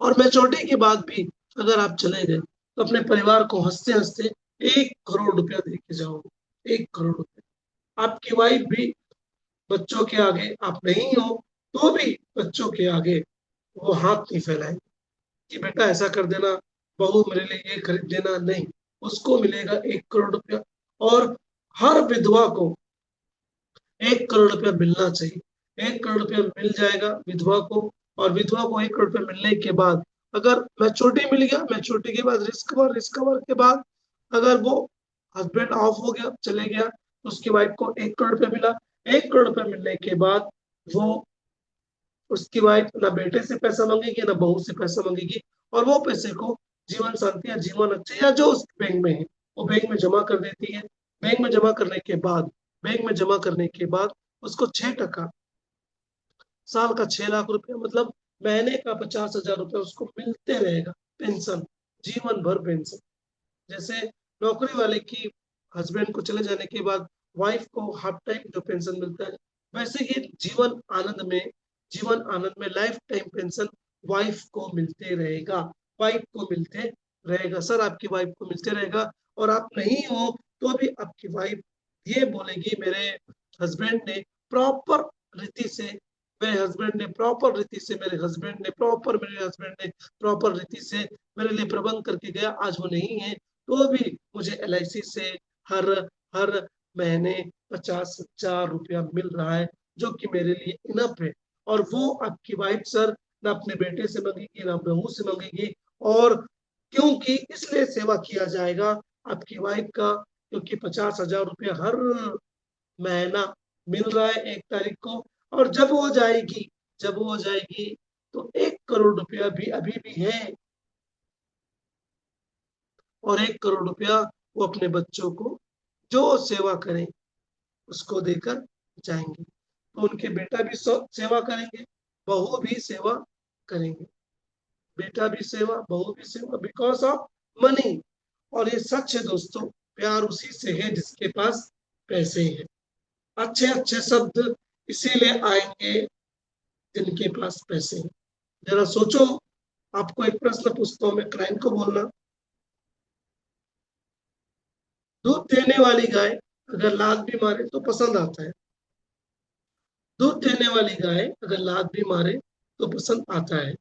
और मैच्योरिटी के बाद भी अगर आप चले गए तो अपने परिवार को हंसते हंसते 1 करोड़ रुपया दे के जाओगे। 1 करोड़ रुपया। आपकी वाइफ भी बच्चों के आगे, आप नहीं हो तो भी बच्चों के आगे वो हाथ नहीं फैलाएंगे कि बेटा ऐसा कर देना, बहू मेरे लिए ये खरीद देना, नहीं। उसको मिलेगा 1 करोड़ रुपया। और हर विधवा को 1 करोड़ रुपया मिलना चाहिए। 1 करोड़ रुपया मिल जाएगा विधवा को। और विधवा को 1 करोड़ रुपया मिलने के बाद, अगर मैच्योरिटी मिल गया, मैच्योरिटी के बाद रिस्क कवर के बाद अगर वो हस्बैंड ऑफ हो गया, चले गया, तो उसकी वाइफ को 1 करोड़ रुपया मिला। 1 करोड़ रुपया मिलने के बाद वो, उसकी वाइफ ना बेटे से पैसा मांगेगी ना बहू से पैसा मांगेगी, और वो पैसे को जीवन शांति या जीवन अच्छे या जो उस बैंक में है वो बैंक में जमा कर देती है। बैंक में जमा करने के बाद, बैंक में जमा करने के बाद उसको 6% साल का 6 लाख रुपया, मतलब महीने का 50,000 रुपया उसको मिलते रहेगा पेंशन, जीवन भर पेंशन। जैसे नौकरी वाले की हस्बैंड को चले जाने के बाद वाइफ को हाफ टाइम जो पेंशन मिलता है, वैसे ही जीवन आनंद में लाइफ टाइम पेंशन वाइफ को मिलते रहेगा। वाइफ को मिलते रहेगा सर, आपकी वाइफ को मिलते रहेगा। और आप नहीं हो तो भी आपकी वाइफ ये बोलेगी, मेरे हस्बैंड ने प्रॉपर रीति से मेरे हस्बैंड ने प्रॉपर रीति से मेरे लिए प्रबंध करके गया, आज वो नहीं है तो भी मुझे LIC से हर हर महीने 50,000 रुपया मिल रहा है, जो कि मेरे लिए इनफ है। और वो आपकी वाइफ सर ना अपने बेटे से मांगेगी ना बहू से मांगेगी। और क्योंकि इसलिए सेवा किया जाएगा आपकी वाइफ का, क्योंकि 50,000 रुपया हर महीना मिल रहा है 1 तारीख को। और जब वो जाएगी तो 1 करोड़ रुपया भी अभी भी है, और 1 करोड़ रुपया वो अपने बच्चों को जो सेवा करें उसको देकर जाएंगे। तो उनके बेटा भी सेवा करेंगे, बहू भी सेवा करेंगे। बेटा भी सेवा, बहू भी सेवा, बिकॉज ऑफ मनी। और ये सच है दोस्तों, प्यार उसी से है जिसके पास पैसे हैं। अच्छे अच्छे शब्द इसीलिए आएंगे जिनके पास पैसे हैं। जरा सोचो, आपको एक प्रश्न पूछता हूँ मैं, क्लाइंट को बोलना, दूध देने वाली गाय अगर लात भी मारे तो पसंद आता है। दूध देने वाली गाय अगर लात भी मारे तो पसंद आता है,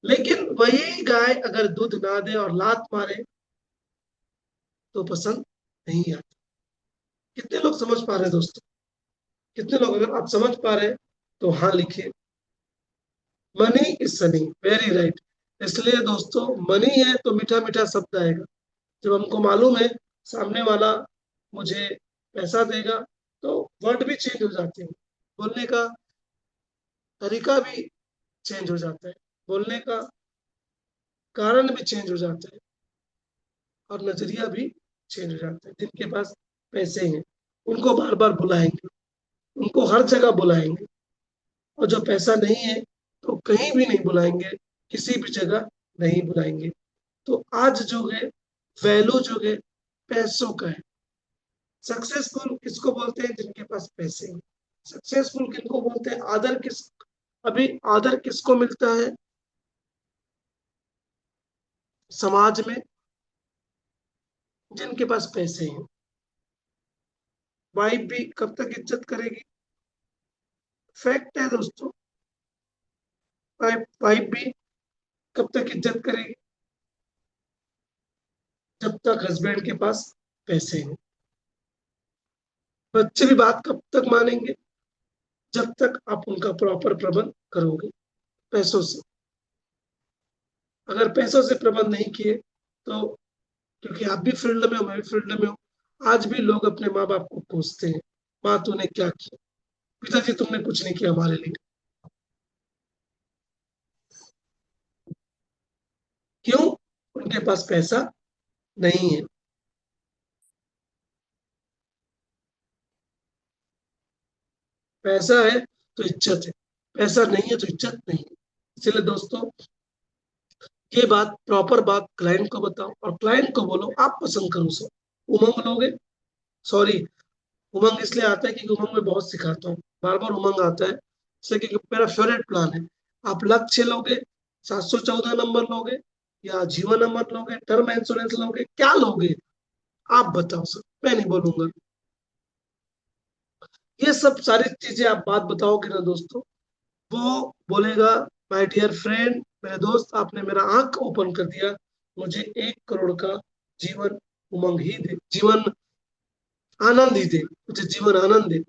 लेकिन वही गाय अगर दूध ना दे और लात मारे तो पसंद नहीं आता। कितने लोग समझ पा रहे हैं दोस्तों? कितने लोग, अगर आप समझ पा रहे हैं तो हाँ लिखिए। Money is Sunny, very right. इसलिए दोस्तों, मनी है तो मीठा मीठा शब्द आएगा। जब हमको मालूम है सामने वाला मुझे पैसा देगा, तो वर्ड भी चेंज हो जाते हैं, बोलने का तरीका भी चेंज हो जाता है, बोलने का कारण भी चेंज हो जाता है, और नजरिया भी चेंज हो जाता है। जिनके पास पैसे हैं उनको बार बार बुलाएंगे, उनको हर जगह बुलाएंगे, और जो पैसा नहीं है तो कहीं भी नहीं बुलाएंगे, किसी भी जगह नहीं बुलाएंगे। तो आज जो है, वैल्यू जो है पैसों का है। सक्सेसफुल किसको बोलते हैं? जिनके पास पैसे हैं। सक्सेसफुल किसको बोलते हैं? अभी आदर किसको मिलता है समाज में? जिनके पास पैसे हैं। वाइफ भी कब तक इज्जत करेगी? फैक्ट है दोस्तों, वाइफ भी कब तक इज्जत करेगी? जब तक हस्बैंड के पास पैसे हैं। बच्चे भी बात कब तक मानेंगे? जब तक आप उनका प्रॉपर प्रबंध करोगे पैसों से। अगर पैसों से प्रबंध नहीं किए तो, क्योंकि आप भी फील्ड में हो, मैं भी फील्ड में हूँ, आज भी लोग अपने माँ बाप को पूछते हैं, माँ तूने क्या किया, पिताजी तुमने कुछ नहीं किया हमारे लिए। क्यों? उनके पास पैसा नहीं है। पैसा है तो इज्जत है, पैसा नहीं है तो इज्जत नहीं है। इसलिए दोस्तों, ये बात प्रॉपर बात क्लाइंट को बताओ और क्लाइंट को बोलो आप पसंद करो सर। उमंग लोगे, सॉरी, उमंग इसलिए आता है क्योंकि उमंग में बहुत सिखाता हूँ, बार बार उमंग आता है इसलिए क्योंकि मेरा फेवरेट प्लान है। आप लक्ष्य लोगे, 714 नंबर लोगे, या जीवन नंबर लोगे, टर्म इंश्योरेंस लोगे, क्या लोगे आप बताओ सर, मैं नहीं बोलूंगा। ये सब सारी चीजें आप बात बताओगे ना दोस्तों, वो बोलेगा माय डियर फ्रेंड, मेरे दोस्त आपने मेरा आंख ओपन कर दिया, मुझे 1 करोड़ का जीवन उमंग ही दे, जीवन आनंद ही दे, मुझे जीवन आनंद दे।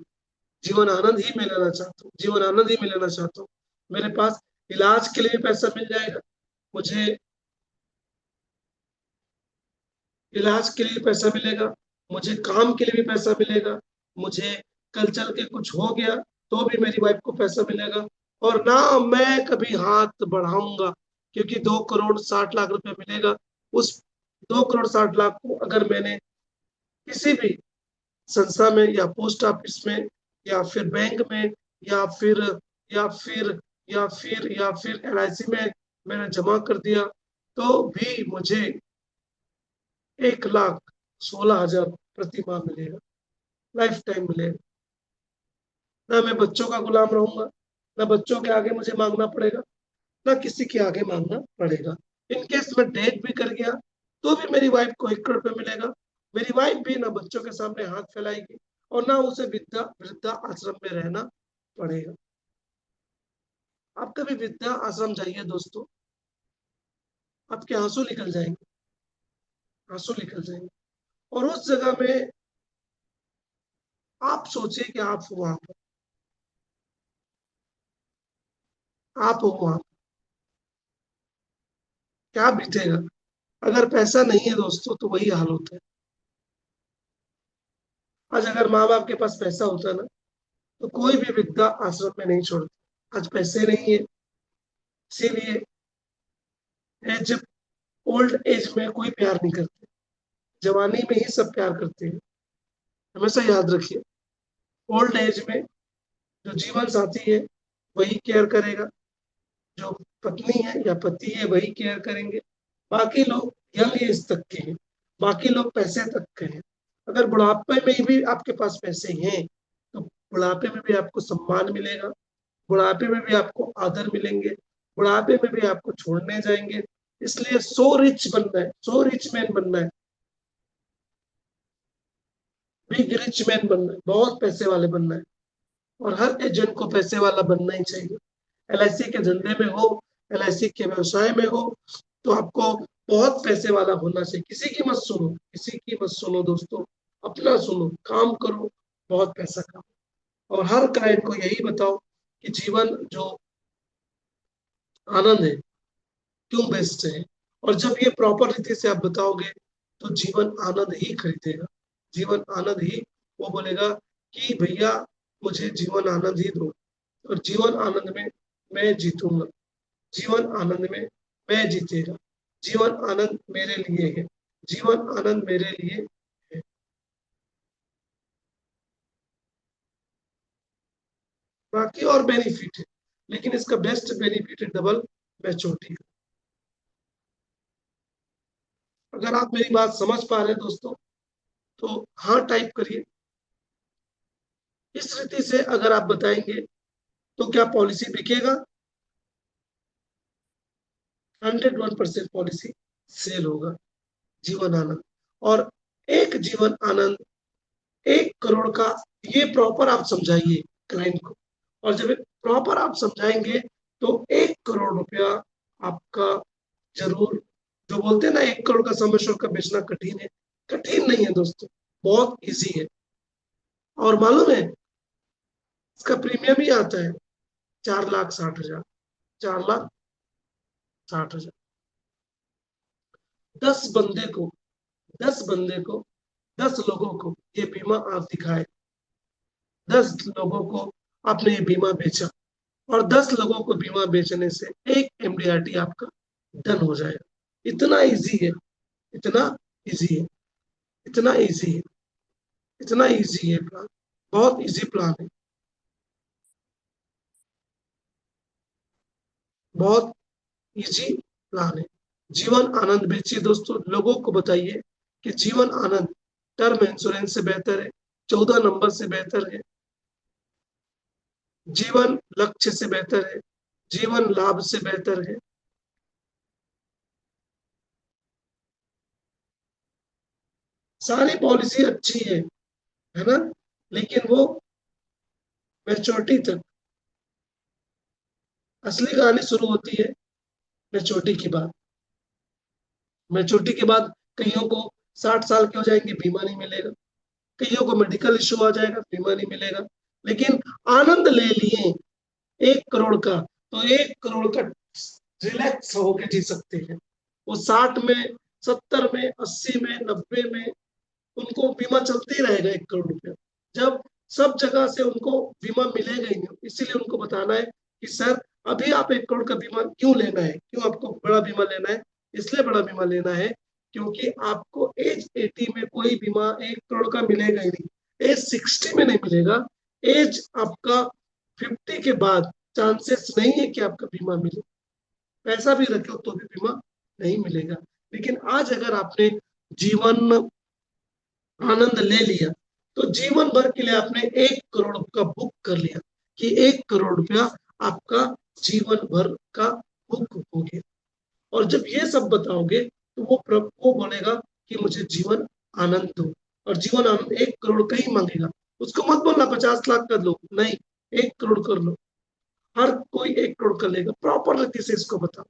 जीवन आनंद ही मैं लेना चाहता हूँ, जीवन आनंद ही मैं लेना चाहता हूँ। मेरे पास इलाज के लिए भी पैसा मिल जाएगा, मुझे इलाज के लिए भी पैसा मिलेगा, मुझे काम के लिए भी पैसा मिलेगा, मुझे कल चल के कुछ हो गया तो भी मेरी वाइफ को पैसा मिलेगा। और ना मैं कभी हाथ बढ़ाऊंगा, क्योंकि 2 करोड़ 60 लाख रुपए मिलेगा। उस 2 करोड़ 60 लाख को अगर मैंने किसी भी संस्था में या पोस्ट ऑफिस में या फिर बैंक में या फिर या फिर या फिर LIC में मैंने जमा कर दिया, तो भी मुझे 1,16,000 प्रति माह मिलेगा, लाइफ टाइम मिलेगा। ना मैं बच्चों का गुलाम रहूंगा, ना बच्चों के आगे मुझे मांगना पड़ेगा, ना किसी के आगे मांगना पड़ेगा। इन केस मैं डेट भी कर गया तो भी मेरी वाइफ को 1 करोड़ रुपए मिलेगा। मेरी वाइफ भी ना बच्चों के सामने हाथ फैलाएगी और ना उसे वृद्धा वृद्धा आश्रम में रहना पड़ेगा। आप कभी वृद्धा आश्रम जाइए दोस्तों, आपके आंसू निकल जाएंगे, आंसू निकल जाएंगे। और उस जगह में आप सोचिए कि आप हो वहां पर, आप हो वहां, क्या बीतेगा। अगर पैसा नहीं है दोस्तों तो वही हाल होता है। आज अगर माँ बाप के पास पैसा होता ना तो कोई भी वृद्धा आश्रम में नहीं छोड़ता। आज पैसे नहीं है, इसीलिए एज ओल्ड एज में कोई प्यार नहीं करते, जवानी में ही सब प्यार करते हैं। हमेशा याद रखिए, ओल्ड एज में जो जीवन साथी है वही केयर करेगा, जो पत्नी है या पति है वही केयर करेंगे। बाकी लोग यंग एज तक के हैं, बाकी लोग पैसे तक के हैं। अगर बुढ़ापे में भी आपके पास पैसे हैं तो बुढ़ापे में भी आपको सम्मान मिलेगा, बुढ़ापे में भी आपको आदर मिलेंगे, बुढ़ापे में भी आपको छोड़ने जाएंगे। इसलिए सो रिच बनना है, सो रिच मैन बनना है, बिग रिच मैन बनना है, बहुत पैसे वाले बनना है। और हर एजेंट को पैसे वाला बनना ही चाहिए। LIC के धंधे में हो, LIC के व्यवसाय में हो, तो आपको बहुत पैसे वाला होना चाहिए। किसी की मत सुनो, किसी की मत सुनो दोस्तों, अपना सुनो, काम करो, बहुत पैसा कमाओ। और हर क्लाइंट को यही बताओ कि जीवन जो आनंद है क्यों बेस्ट है। और जब ये प्रॉपर रीति से आप बताओगे तो जीवन आनंद ही खरीदेगा, जीवन आनंद ही, वो बोलेगा कि भैया मुझे जीवन आनंद ही दो। और जीवन आनंद में मैं जीतूंगा, जीवन आनंद में मैं जीतेगा, जीवन आनंद मेरे लिए है, जीवन आनंद मेरे लिए है। बाकी और बेनिफिट है, लेकिन इसका बेस्ट बेनिफिट है डबल मैच्योरिटी। अगर आप मेरी बात समझ पा रहे हैं दोस्तों तो हाँ टाइप करिए। इस रीति से अगर आप बताएंगे तो क्या पॉलिसी बिकेगा? 101% पॉलिसी सेल होगा, जीवन आनंद। और एक जीवन आनंद 1 करोड़ का, ये प्रॉपर आप समझाइए क्लाइंट को। और जब प्रॉपर आप समझाएंगे तो 1 करोड़ रुपया आपका जरूर, जो बोलते हैं ना 1 करोड़ का समेश्वर का बेचना कठिन है, कठिन नहीं है दोस्तों, बहुत इजी है। और मालूम है इसका प्रीमियम ही आता है 4,60,000, 4,60,000। 10 बंदे को 10 बंदे को 10 लोगों को ये बीमा आप दिखाए, 10 लोगों को आपने ये बीमा बेचा, और 10 लोगों को बीमा बेचने से एक एमडीआरटी आपका डन हो जाएगा। इतना इजी है, इतना इजी है, इतना इजी है, इतना इजी है प्लान, बहुत इजी प्लान है, बहुत इजी प्लान है। जीवन आनंद बेचिए दोस्तों, लोगों को बताइए कि जीवन आनंद टर्म इंश्योरेंस से बेहतर है, 14 नंबर से बेहतर है, जीवन लक्ष्य से बेहतर है, जीवन लाभ से बेहतर है। सारी पॉलिसी अच्छी है ना, लेकिन वो मैच्योरिटी तक, असली कहानी शुरू होती है मैच्योरिटी की बात। मैच्योरिटी के बाद कईयों को 60 साल के हो जाएंगे, बीमा नहीं मिलेगा, कईयों को मेडिकल इश्यू आ जाएगा, बीमा नहीं मिलेगा। लेकिन आनंद ले लिए 1 करोड़ का, तो 1 करोड़ का रिलैक्स होके जी सकते हैं। वो 60 में, 70 में, 80 में, 90 में उनको बीमा चलते ही रहेगा 1 करोड़ रुपया। जब सब जगह से उनको बीमा मिलेगा ही नहीं, इसीलिए उनको बताना है कि सर अभी आप 1 करोड़ का बीमा क्यों लेना है, क्यों आपको बड़ा बीमा लेना है। इसलिए बड़ा बीमा लेना है क्योंकि आपको एज 80 में कोई बीमा 1 करोड़ का मिलेगा ही नहीं, एज 60 में नहीं मिलेगा, एज आपका 50 के बाद चांसेस नहीं है कि आपका बीमा मिले। पैसा भी रखे हो तो भी बीमा नहीं मिलेगा। लेकिन आज अगर आपने जीवन आनंद ले लिया, तो जीवन भर के लिए आपने 1 करोड़ का बुक कर लिया कि 1 करोड़ रुपया आपका जीवन भर का बुक हो गया। और जब ये सब बताओगे तो वो बोलेगा कि मुझे जीवन आनंद दो, और जीवन आनंद 1 करोड़ का ही मांगेगा। उसको मत बोलना 50 लाख का लो, नहीं, 1 करोड़ कर लो। हर कोई 1 करोड़ का लेगा, प्रॉपर रीति से इसको बताओ।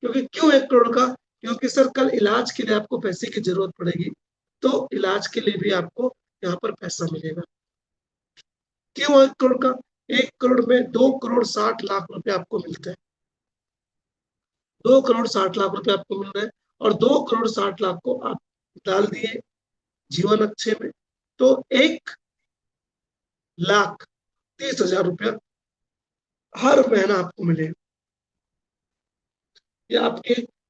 क्योंकि क्यों 1 करोड़ का? क्योंकि सर कल इलाज के लिए आपको पैसे की जरूरत पड़ेगी, तो इलाज के लिए भी आपको यहाँ पर पैसा मिलेगा। क्यों 1 करोड़ का? 1 करोड़ में 2,60,00,000 रुपए आपको मिलता है, 2,60,00,000 रुपए आपको मिल रहा है, और 2,60,00,000 को आप डाल दिए जीवन अच्छे में, तो 1,30,000 रुपया हर महीना आपको मिलेगा। ये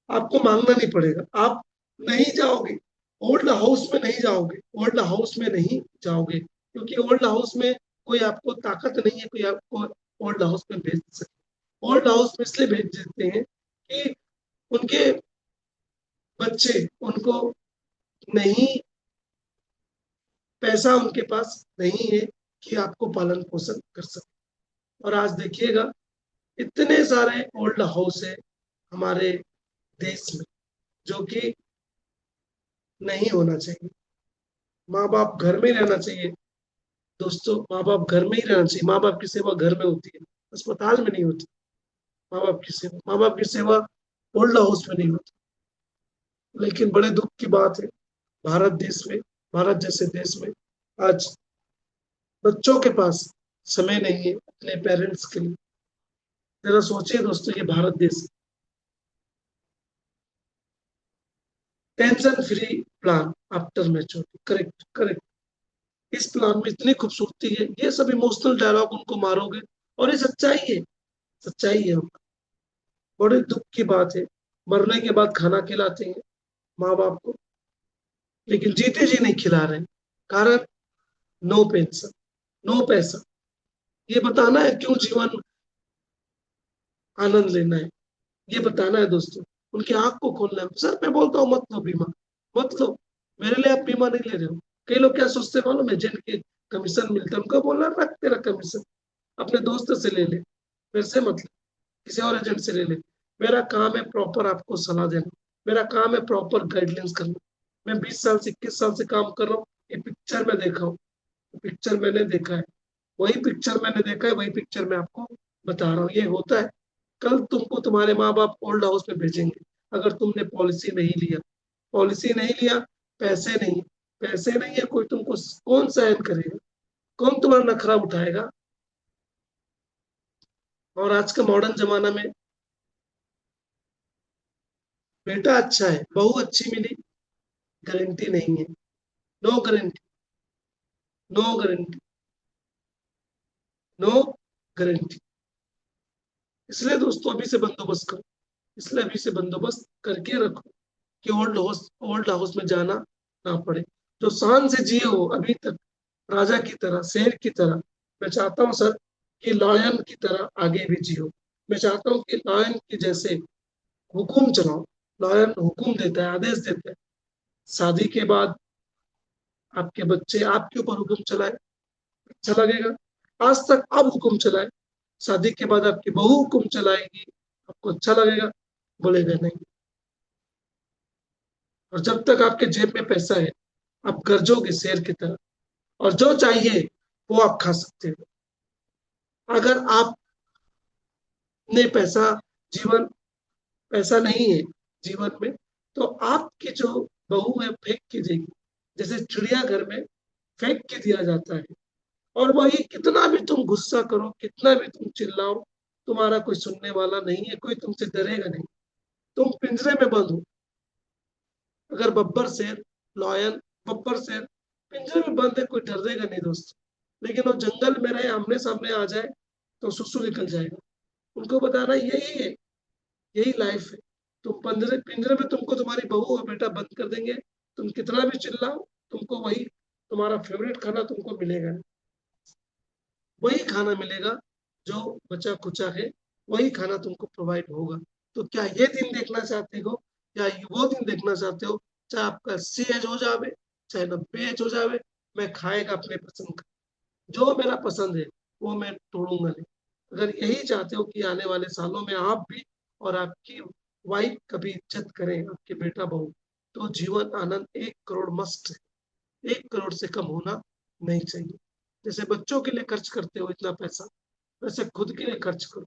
आपको मांगना नहीं पड़ेगा, आप नहीं जाओगे ओल्ड हाउस में, नहीं जाओगे ओल्ड हाउस में, नहीं जाओगे, क्योंकि ओल्ड हाउस में कोई आपको ताकत नहीं है, कोई आपको ओल्ड हाउस में भेज सके। ओल्ड हाउस में इसलिए भेज देते हैं कि उनके बच्चे उनको नहीं, पैसा उनके पास नहीं है कि आपको पालन पोषण कर सके। और आज देखिएगा इतने सारे ओल्ड हाउस है हमारे देश में, जो कि नहीं होना चाहिए। माँ बाप घर में रहना चाहिए दोस्तों, माँ बाप घर में ही रहना चाहिए। माँ बाप की सेवा घर में होती है, अस्पताल में नहीं होती। माँ बाप की सेवा ओल्ड हाउस में नहीं होती। लेकिन बड़े दुख की बात है, भारत देश में, भारत जैसे देश में आज बच्चों के पास समय नहीं है अपने पेरेंट्स के लिए। जरा सोचिए दोस्तों, ये भारत देश, tension free plan after maturity, correct correct. इस प्लान में इतनी खूबसूरती है, ये सब इमोशनल डायलॉग उनको मारोगे, और ये सच्चाई है, सच्चाई है। बड़े दुख की बात है, मरने के बाद खाना खिलाते हैं माँ बाप को, लेकिन जीते जी नहीं खिला रहे हैं। कारण नो पेंशन, नो पैसा। ये बताना है क्यों जीवन आनंद लेना है, ये बताना है दोस्तों। उनकी आंख को खोलना है। सर मैं बोलता हूँ मत लो बीमा, मत लो, मेरे लिए आप बीमा नहीं ले रहे हो। कई लोग क्या सोचते हैं मालूम है, एजेंट के कमीशन मिलता है, उनको बोलना रख तेरा कमीशन, अपने दोस्त से ले ले, मेरे से मत ले, किसी और एजेंट से ले ले। मेरा काम है प्रॉपर आपको सलाह देना, मेरा काम है प्रॉपर गाइडलाइंस करना। मैं 20 साल से 21 साल से काम कर रहा हूँ, ये पिक्चर में देखा हूँ, पिक्चर मैंने देखा है, वही पिक्चर मैंने देखा है, वही पिक्चर मैं आपको बता रहा हूँ। ये होता है। कल तुमको तुम्हारे माँ बाप ओल्ड हाउस में भेजेंगे अगर तुमने पॉलिसी नहीं लिया, पॉलिसी नहीं लिया, पैसे नहीं, पैसे नहीं है, कोई तुमको कौन सहन करेगा, कौन तुम्हारा नखरा उठाएगा। और आज के मॉडर्न जमाना में बेटा अच्छा है, बहू अच्छी मिली, गारंटी नहीं है। No guarantee, no guarantee, no guarantee. इसलिए दोस्तों अभी से बंदोबस्त करो, इसलिए अभी से बंदोबस्त करके रखो कि ओल्ड हाउस में जाना ना पड़े। जो शान से जिए हो अभी तक, राजा की तरह, शेर की तरह, मैं चाहता हूँ सर कि लॉयन की तरह आगे भी जियो। मैं चाहता हूँ कि लॉयन की जैसे हुकुम चलाओ। लॉयन हुकुम देता है, आदेश देता है। शादी के बाद आपके बच्चे आपके ऊपर हुकुम चलाए, अच्छा लगेगा। आज तक आप हुकुम चलाए, शादी के बाद आपकी बहू हुकुम चलाएगी, आपको अच्छा लगेगा? बोलेगा नहीं। और जब तक आपके जेब में पैसा है, आप गर्जोगे शेर की तरह, और जो चाहिए वो आप खा सकते हो। अगर आपने जीवन पैसा नहीं है जीवन में, तो आपकी जो बहू है फेंक के देगी, जैसे चिड़ियाघर में फेंक के दिया जाता है। और वही कितना भी तुम गुस्सा करो, कितना भी तुम चिल्लाओ, तुम्हारा कोई सुनने वाला नहीं है, कोई तुमसे डरेगा नहीं। तुम पिंजरे में बंद हो। अगर बब्बर शेर, लॉयन, बब्बर शेर पिंजरे में बंद है, कोई डरेगा नहीं दोस्त। लेकिन वो जंगल में रहे, आमने सामने आ जाए तो सुसु निकल जाएगा। उनको बताना यही है, यही लाइफ है। तुम पिंजरे पिंजरे में तुमको तुम्हारी बहू और बेटा बंद कर देंगे, तुम कितना भी चिल्लाओ, तुमको वही तुम्हारा फेवरेट खाना तुमको मिलेगा। वही खाना मिलेगा जो बचा खुचा है, वही खाना तुमको प्रोवाइड होगा। तो क्या ये दिन देखना चाहते हो, या वो दिन देखना चाहते हो, चाहे आपका 80 एज हो जावे, चाहे 90 एज हो जावे, मैं खाएगा अपने पसंद का, जो मेरा पसंद है वो मैं तोड़ूंगा नहीं। अगर यही चाहते हो कि आने वाले सालों में आप भी और आपकी वाइफ कभी इज्जत करें, आपके बेटा बहू, तो जीवन आनंद 1 करोड़ मस्ट है। 1 करोड़ से कम होना नहीं चाहिए। जैसे बच्चों के लिए खर्च करते हो इतना पैसा, वैसे खुद के लिए खर्च करो।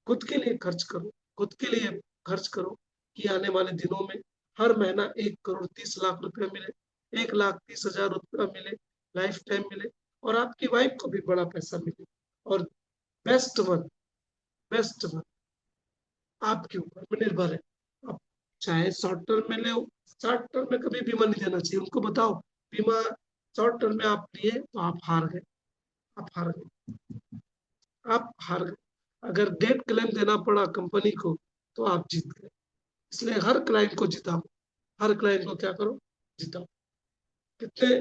खुद के लिए खर्च करो, खुद के लिए खर्च करो, कि आने वाले दिनों में हर महीना 1 करोड़ 30 लाख रुपया मिले, 1 लाख 30 हजार रुपया मिले, लाइफ टाइम मिले, और आपकी वाइफ को भी बड़ा पैसा मिले। और बेस्ट वन, बेस्ट वन आपके ऊपर में निर्भर है। आप चाहे शॉर्ट टर्म में ले, शॉर्ट टर्म में कभी बीमा नहीं देना चाहिए। उनको बताओ बीमा शॉर्ट टर्म में आप लिए तो आप हार गए, आप हार गए, आप हार गए। अगर डेट क्लेम देना पड़ा कंपनी को तो आप जीत गए। इसलिए हर क्लाइंट को जिताओ, हर क्लाइंट को क्या करो, जिताओ। कितने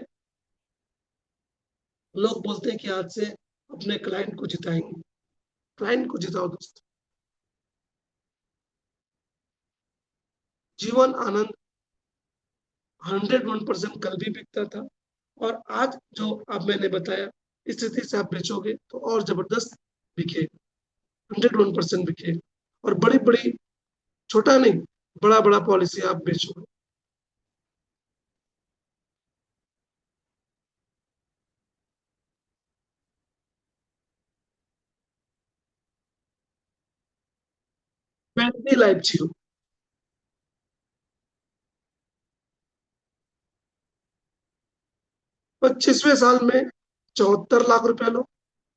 लोग बोलते हैं कि आज से अपने क्लाइंट को जिताएंगे। क्लाइंट को जिताओ दोस्त। जीवन आनंद 101% कल भी बिकता था, और आज जो अब मैंने बताया स्थिति से आप बेचोगे तो और जबरदस्त बिकेगा, 101% बिकेगा। और बड़ी बड़ी, छोटा नहीं, बड़ा बड़ा पॉलिसी आप बेचोगे। फैमिली लाइफ जियो। 25वें साल में 74 लाख रुपया लो,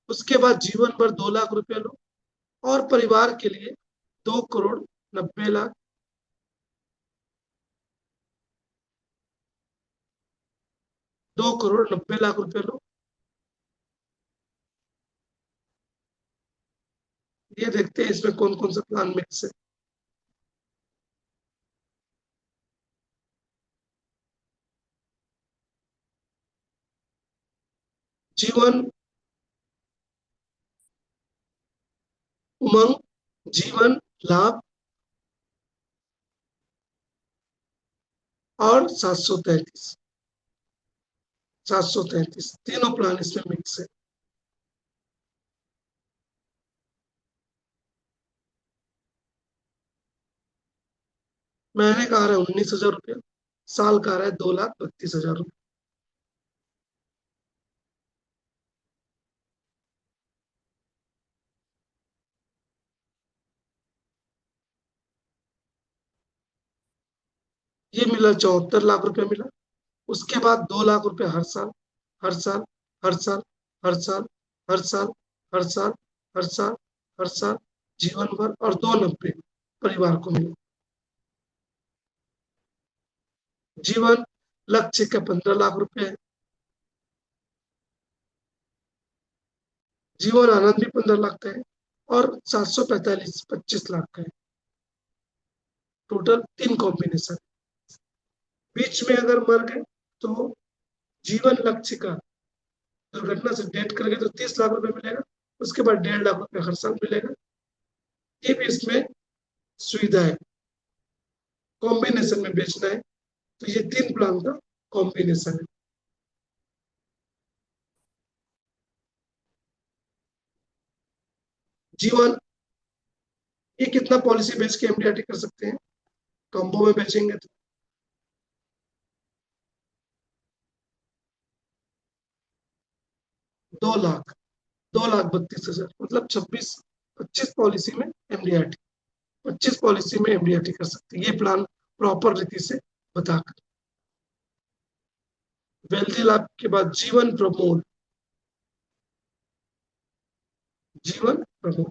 उसके बाद जीवन भर 2 लाख रुपया लो, और परिवार के लिए 2 करोड़ 90 लाख, 2 करोड़ 90 लाख रुपया लो। ये देखते हैं इसमें कौन कौन सा प्लान मिक्स है। जीवन, उमंग, जीवन लाभ, और 733, 733 तीनों प्लान इसमें मिक्स है। महीने का आ रहा है 19 हजार रुपया, साल का आ रहा है 2 लाख 32 हजार रुपया। ये मिला 74 लाख रुपया मिला। उसके बाद 2 लाख रुपया हर साल, हर साल, हर साल, हर साल, हर साल, हर साल, हर साल, हर साल, जीवन भर, और 290 परिवार को मिले। जीवन लक्ष्य का 15 लाख रुपए है। जीवन आनंद भी 15 लाख का है, और 745 25 लाख का है। Total 3 combination. बीच में अगर मर गए तो जीवन लक्ष्य का दुर्घटना से डेथ कर गए तो 30 लाख रुपए मिलेगा। उसके बाद 1.5 लाख रुपए हर साल मिलेगा। ये भी इसमें सुविधा है। कॉम्बिनेशन में बेचना है तो ये 3 प्लान का कॉम्बिनेशन है। जीवन, ये कितना पॉलिसी बेच के एमडीआरटी कर सकते हैं? कॉम्बो में बेचेंगे तो 2 लाख, 2,32,000, मतलब 25 पॉलिसी में एमडीआरटी, 25 पॉलिसी में एमडीआरटी कर सकते हैं। ये प्लान प्रॉपर रीति से बताकर। वेल्थी लाभ के बाद जीवन प्रमोद। जीवन प्रमोद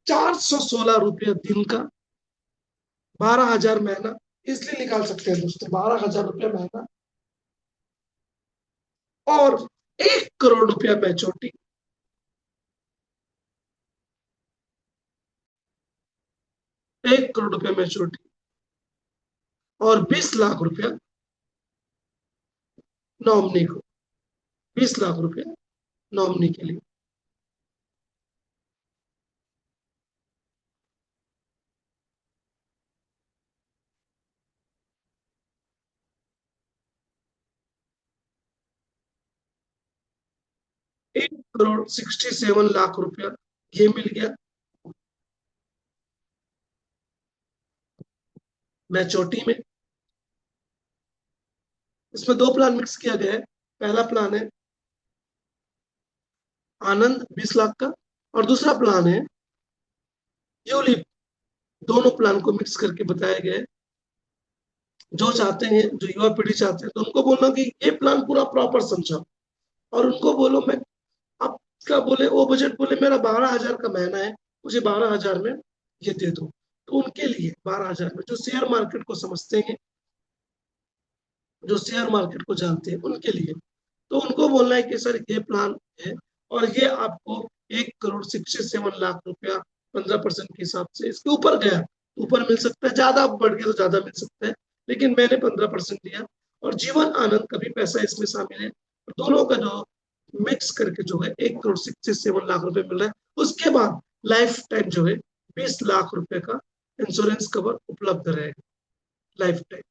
416 रुपया दिन का, 12,000 महीना, इसलिए निकाल सकते हैं दोस्तों, 12,000 रुपया महीना, और 1 करोड़ रुपया मैच्योरिटी। 1 करोड़ रुपया मैच्योरिटी, और 20 लाख रुपया नॉमिनी को, 20 लाख रुपया नॉमिनी के लिए। एक करोड़ 67 लाख रुपया ये मिल गया मैच्योरिटी में। इसमें 2 प्लान मिक्स किया गया है। पहला प्लान है आनंद 20 लाख का, और दूसरा प्लान है यूलिप। दोनों प्लान को मिक्स करके बताया गया है। जो चाहते हैं, जो युवा पीढ़ी चाहते हैं, तो उनको बोलना कि ये प्लान पूरा प्रॉपर समझाओ, और उनको बोलो मैं आपका बोले वो बजट बोले मेरा 12,000 का महीना है, मुझे 12,000 में ये दे दो। तो उनके लिए 12,000 में, जो शेयर मार्केट को समझते हैं, जो शेयर मार्केट को जानते हैं, उनके लिए तो उनको बोलना है कि सर ये प्लान है, और ये आपको 1 करोड़ 67 लाख रुपया 15% के हिसाब से, इसके ऊपर गया ऊपर मिल सकता है, ज्यादा बढ़ गया तो ज्यादा मिल सकता है, लेकिन मैंने 15% दिया। और जीवन आनंद का भी पैसा इसमें शामिल है। दोनों का जो मिक्स करके जो है 1 करोड़ 67 लाख रुपए मिल रहा है। उसके बाद लाइफ टाइम जो है 20 लाख रुपए का इंश्योरेंस कवर उपलब्ध रहेगा, लाइफ टाइम,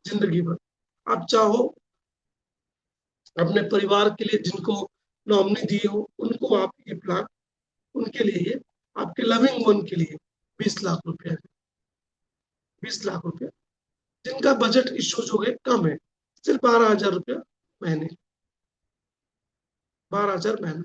जिंदगी भर। आप चाहो अपने परिवार के लिए जिनको नॉमिनी दिए हो उनको आप ये प्लान, उनके लिए ये, आपके लविंग वन के लिए 20 लाख रुपया है। 20 लाख रुपया जिनका बजट इश्यूज हो गए कम है, सिर्फ 12,000 रुपया महीने, 12,000 महीने।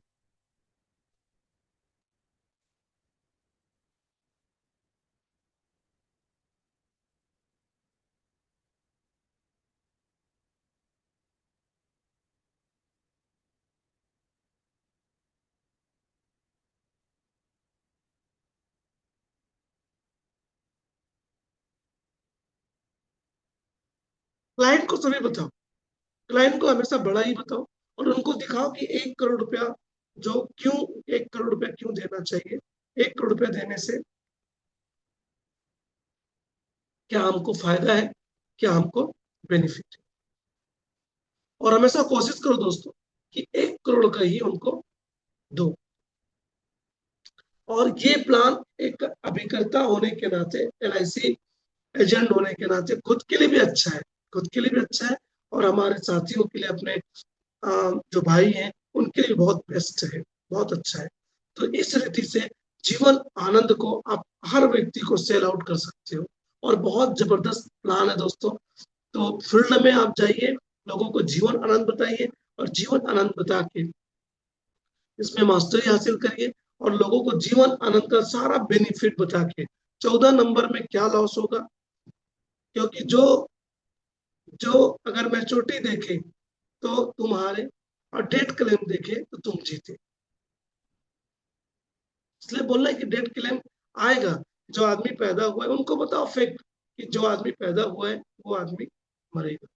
क्लाइंट को सभी बताओ, क्लाइंट को हमेशा बड़ा ही बताओ, और उनको दिखाओ कि 1 करोड़ रुपया जो क्यों, 1 करोड़ रुपया क्यों देना चाहिए, 1 करोड़ रुपया देने से क्या हमको फायदा है, क्या हमको बेनिफिट है। और हमेशा कोशिश करो दोस्तों कि 1 करोड़ का ही उनको दो। और ये प्लान एक अभिकर्ता होने के नाते, एलआईसी एजेंट होने के नाते खुद के लिए भी अच्छा है, खुद के लिए भी अच्छा है, और हमारे साथियों के लिए, अपने जो भाई हैं उनके लिए बहुत बेस्ट है, बहुत अच्छा है। तो इस रीति से जीवन आनंद को आप हर व्यक्ति को सेल आउट कर सकते हो, और बहुत जबरदस्त प्लान है दोस्तों। तो फील्ड में आप जाइए, लोगों को जीवन आनंद बताइए, और जीवन आनंद बता के इसमें मास्टरी हासिल करिए, और लोगों को जीवन आनंद का सारा बेनिफिट बता के 14 नंबर में क्या लॉस होगा, क्योंकि जो जो अगर मैच्योरिटी देखे तो तुम्हारे, और डेट क्लेम देखे तो तुम जीते। इसलिए बोल रहा है कि डेथ क्लेम आएगा। जो आदमी पैदा हुआ है उनको बताओ फैक्ट कि जो आदमी पैदा हुआ है वो आदमी मरेगा,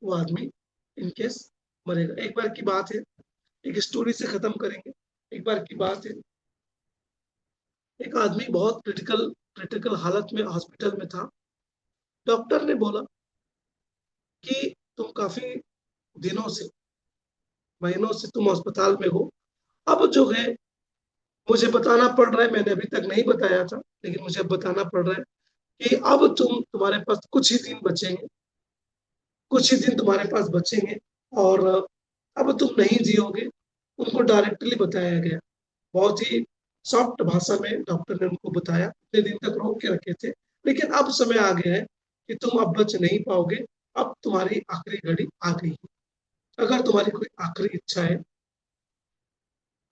वो आदमी इनकेस मरेगा। एक बार की बात है, एक स्टोरी से खत्म करेंगे। एक बार की बात है, एक आदमी बहुत क्रिटिकल क्रिटिकल हालत में हॉस्पिटल में था। डॉक्टर ने बोला कि तुम काफी दिनों से, महीनों से तुम अस्पताल में हो। अब जो है मुझे बताना पड़ रहा है, मैंने अभी तक नहीं बताया था लेकिन मुझे अब बताना पड़ रहा है कि अब तुम्हारे पास कुछ ही दिन बचेंगे, कुछ ही दिन तुम्हारे पास बचेंगे और अब तुम नहीं जियोगे। उनको डायरेक्टली बताया गया, बहुत ही सॉफ्ट भाषा में डॉक्टर ने उनको बताया। इतने दिन तक रोक के रखे थे लेकिन अब समय आ गया है कि तुम अब बच नहीं पाओगे, अब तुम्हारी आखिरी घड़ी आ गई है। अगर तुम्हारी कोई आखिरी इच्छा है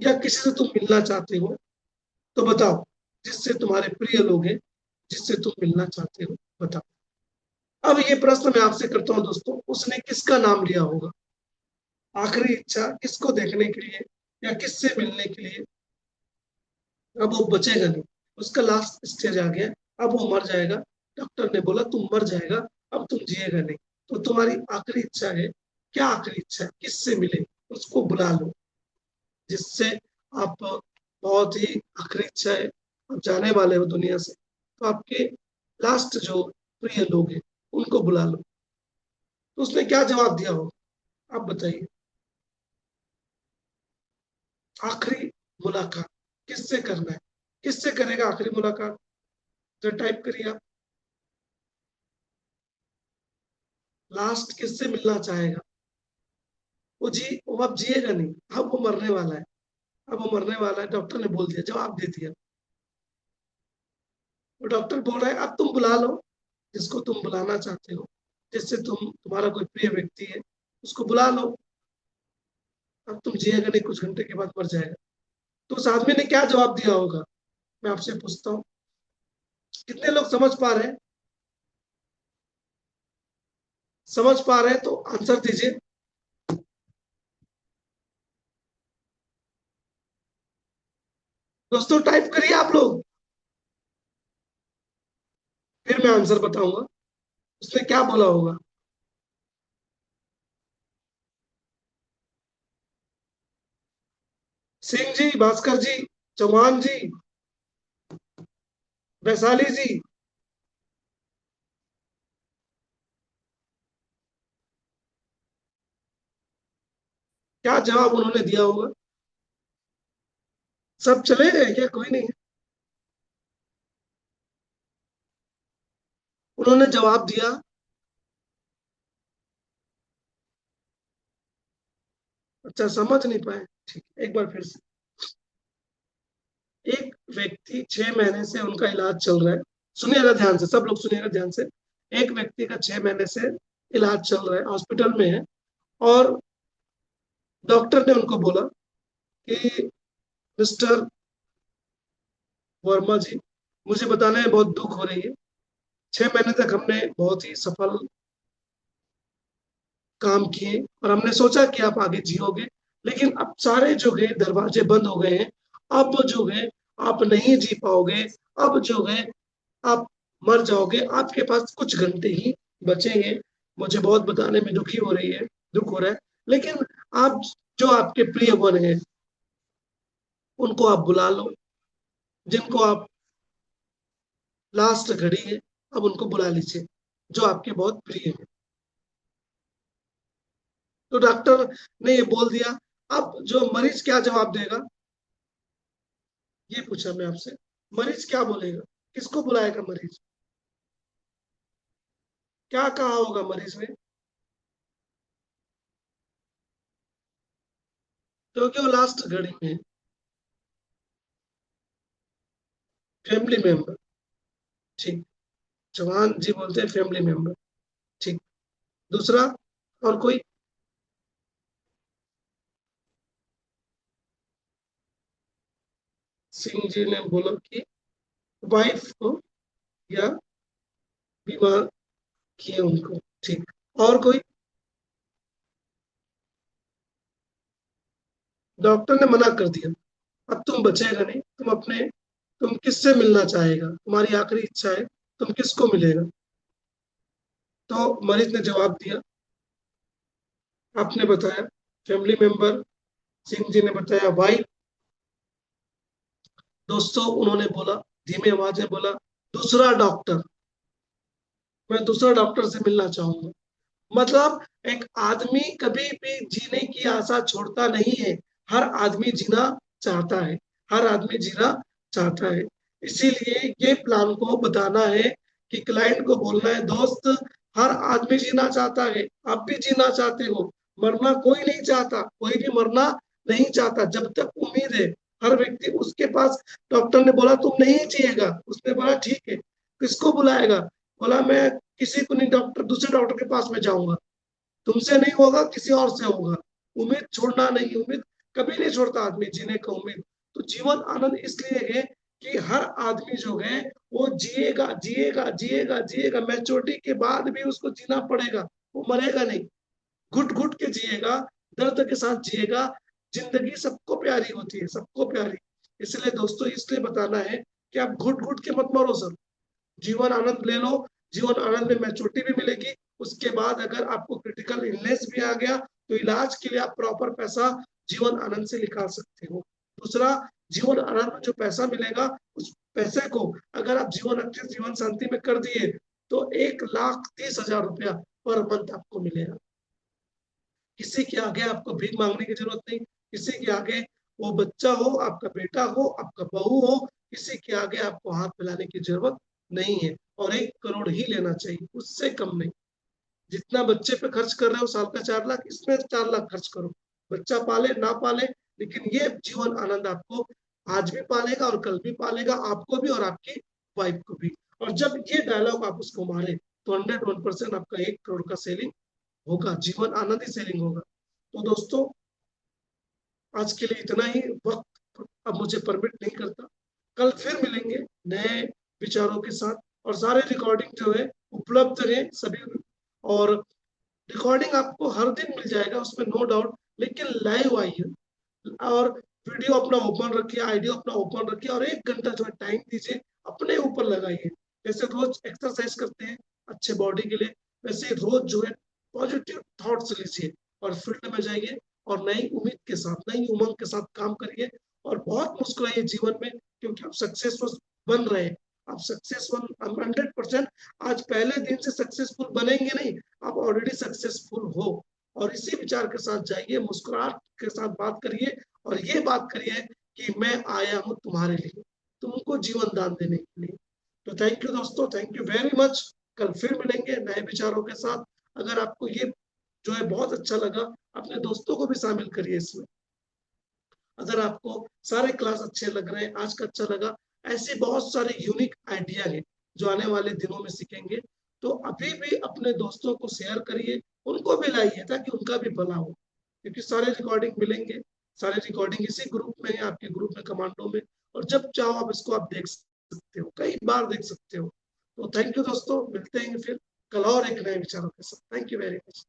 या किसी से तुम मिलना चाहते हो तो बताओ, जिससे तुम्हारे प्रिय लोग हैं, जिससे तुम मिलना चाहते हो बताओ। अब ये प्रश्न मैं आपसे करता हूँ दोस्तों, उसने किसका नाम लिया होगा? आखिरी इच्छा किसको देखने के लिए या किससे मिलने के लिए? अब वो बचेगा नहीं, उसका लास्ट स्टेज आ गया, अब वो मर जाएगा। डॉक्टर ने बोला तुम मर जाएगा, अब तुम जिएगा नहीं। तो तुम्हारी आखिरी इच्छा है, क्या आखिरी इच्छा है? किससे मिले? उसको बुला लो, जिससे आप, बहुत ही आखिरी इच्छा है, आप जाने वाले हो दुनिया से, तो आपके लास्ट जो प्रिय लोग हैं उनको बुला लो। तो उसने क्या जवाब दिया होगा आप बताइए? आखिरी मुलाकात किससे करना है? किससे करेगा आखिरी मुलाकात? जरा टाइप करिए आप। लास्ट किससे मिलना चाहेगा? वो अब जिएगा नहीं, अब वो मरने वाला है। अब वो मरने वाला है, डॉक्टर ने बोल दिया, जवाब दे दिया। वो डॉक्टर बोल रहा है अब तुम बुला लो जिसको तुम बुलाना चाहते हो, जिससे तुम्हारा कोई प्रिय व्यक्ति है, उसको बुला लो। अब तुम जिएगा नहीं, कुछ घंटे के बाद मर जाएगा। तो उस आदमी ने क्या जवाब दिया होगा? मैं आपसे पूछता हूँ, कितने लोग समझ पा रहे हैं? समझ पा रहे हैं तो आंसर दीजिए। दोस्तों टाइप करिए आप लोग, फिर मैं आंसर बताऊंगा। उसने क्या बोला होगा? सिंह जी, भास्कर जी, चौहान जी, वैशाली जी, क्या जवाब उन्होंने दिया होगा? सब चले गए क्या? कोई नहीं है? उन्होंने जवाब दिया। अच्छा, समझ नहीं पाए? ठीक है, एक बार फिर से। एक व्यक्ति 6 महीने से उनका इलाज चल रहा है। सुनिएगा ध्यान से, सब लोग सुनिएगा ध्यान से। एक व्यक्ति का 6 महीने से इलाज चल रहा है, हॉस्पिटल में है, और डॉक्टर ने उनको बोला कि मिस्टर वर्मा जी, मुझे बताने में बहुत दुख हो रही है। 6 महीने तक हमने बहुत ही सफल काम किए और हमने सोचा कि आप आगे जियोगे, लेकिन अब सारे जो है दरवाजे बंद हो गए हैं। अब जो है आप नहीं जी पाओगे। अब जो है आप मर जाओगे, आपके पास कुछ घंटे ही बचेंगे। मुझे बहुत बताने में दुखी हो रही है, दुख हो रहा है, लेकिन आप, जो आपके प्रिय वन है उनको आप बुला लो, जिनको आप, लास्ट घड़ी है, अब उनको बुला लीजिए, जो आपके बहुत प्रिय है। तो डॉक्टर ने ये बोल दिया। अब जो मरीज क्या जवाब देगा, ये पूछा मैं आपसे। मरीज क्या बोलेगा? किसको बुलाएगा मरीज? क्या कहा होगा मरीज ने? क्योंकि वो लास्ट घड़ी में है। फैमिली मेंबर, ठीक। जवान जी बोलते हैं फैमिली मेंबर, ठीक। दूसरा, और कोई? सिंह जी ने बोला कि वाइफ को, या बीमार किए उनको, ठीक। और कोई? डॉक्टर ने मना कर दिया, अब तुम बचेगा नहीं, तुम तुम किससे मिलना चाहेगा, तुम्हारी आखिरी इच्छा है, तुम किसको मिलेगा? तो मरीज ने जवाब दिया, आपने बताया फैमिली मेंबर, सिंह जी ने बताया वाइफ, दोस्तों उन्होंने बोला, धीमे आवाज में बोला, दूसरा डॉक्टर, मैं दूसरा डॉक्टर से मिलना चाहूंगा। मतलब एक आदमी कभी भी जीने की आशा छोड़ता नहीं है, हर आदमी जीना चाहता है, हर आदमी जीना चाहता है। इसीलिए ये प्लान को बताना है कि क्लाइंट को बोलना है, दोस्त हर आदमी जीना चाहता है, आप भी जीना चाहते हो, मरना कोई नहीं चाहता, कोई भी मरना नहीं चाहता जब तक उम्मीद है। हर व्यक्ति उसके पास, डॉक्टर ने बोला तुम नहीं जिएगा, उसने बोला ठीक है, किसको बुलाएगा? बोला मैं किसी को नहीं, डॉक्टर दूसरे डॉक्टर के पास में जाऊंगा, तुमसे नहीं होगा किसी और से होगा। उम्मीद छोड़ना नहीं, उम्मीद कभी नहीं छोड़ता आदमी, जीने का उम्मीद। तो जीवन आनंद इसलिए है कि हर आदमी जो है वो जिएगा जिएगा जिएगा जिएगा, मैच्योरिटी के बाद भी उसको जीना पड़ेगा, वो मरेगा नहीं, घुट घुट के जिएगा, दर्द के साथ जिएगा। जिंदगी सबको प्यारी होती है, सबको प्यारी। इसलिए दोस्तों इसलिए बताना है कि आप घुट घुट के मत मरो सर, जीवन आनंद ले लो। जीवन आनंद में मैच्योरिटी भी मिलेगी। उसके बाद अगर आपको क्रिटिकल इलनेस भी आ गया तो इलाज के लिए आप प्रॉपर पैसा जीवन आनंद से निकाल सकते हो। दूसरा, जीवन आनंद में जो पैसा मिलेगा उस पैसे को अगर आप जीवन अच्छे जीवन शांति में कर दिए तो 1,30,000 रुपया पर मंथ आपको मिलेगा। किसी के आगे आपको भीख मांगने की जरूरत नहीं, किसी के आगे, वो बच्चा हो, आपका बेटा हो, आपका बहू हो, किसी के आगे आपको हाथ फैलाने की जरूरत नहीं है। और 1 करोड़ ही लेना चाहिए, उससे कम नहीं। जितना बच्चे पे खर्च कर रहे हो साल का 4 लाख, इसमें 4 लाख खर्च करो। बच्चा पाले ना पाले, लेकिन ये जीवन आनंद आपको आज भी पालेगा और कल भी पालेगा, आपको भी और आपकी वाइफ को भी। और जब ये डायलॉग आप उसको मारे तो 101% आपका 1 करोड़ का सेलिंग होगा, जीवन आनंद ही सेलिंग होगा। तो दोस्तों आज के लिए इतना ही, वक्त अब मुझे परमिट नहीं करता। कल फिर मिलेंगे नए विचारों के साथ, और सारे रिकॉर्डिंग जो है उपलब्ध है सभी। और रिकॉर्डिंग आपको हर दिन मिल जाएगा, उसमें नो डाउट, लेकिन लाइव आइए और वीडियो अपना ओपन रखिए, आइडियो अपना ओपन रखिए, और 1 घंटा जो है टाइम दीजिए, अपने ऊपर लगाइए। जैसे रोज एक्सरसाइज करते हैं अच्छे बॉडी के लिए, वैसे रोज जो है पॉजिटिव थॉट्स लीजिए और फील्ड में जाइए, और नई उम्मीद के साथ, नई उमंग के साथ काम करिए, और बहुत मुस्कुराइए जीवन में, क्योंकि आप सक्सेसफुल बन रहे हैं। आप सक्सेसफुल 100%, आज पहले दिन से सक्सेसफुल बनेंगे नहीं, आप ऑलरेडी सक्सेसफुल हो। और इसी विचार के साथ जाइए, मुस्कुराहट के साथ बात करिए, और ये बात करिए कि मैं आया हूं तुम्हारे लिए, तुमको जीवन दान देने के लिए। तो थैंक यू दोस्तों, थैंक यू वेरी मच। कल फिर मिलेंगे नए विचारों के साथ। अगर आपको ये जो है बहुत अच्छा लगा, अपने दोस्तों को भी शामिल करिए इसमें। अगर आपको सारे क्लास अच्छे लग रहे हैं, आज का अच्छा लगा, ऐसे बहुत सारे यूनिक आइडिया है जो आने वाले दिनों में सीखेंगे, तो अभी भी अपने दोस्तों को शेयर करिए, उनको भी लाइए ताकि उनका भी भला हो। क्योंकि सारे रिकॉर्डिंग मिलेंगे, सारे रिकॉर्डिंग इसी ग्रुप में है, आपके ग्रुप में कमांडो में, और जब चाहो आप इसको आप देख सकते हो, कई बार देख सकते हो। तो थैंक यू दोस्तों, मिलते हैं फिर कल और एक नए विचारों के साथ। Thank you very much.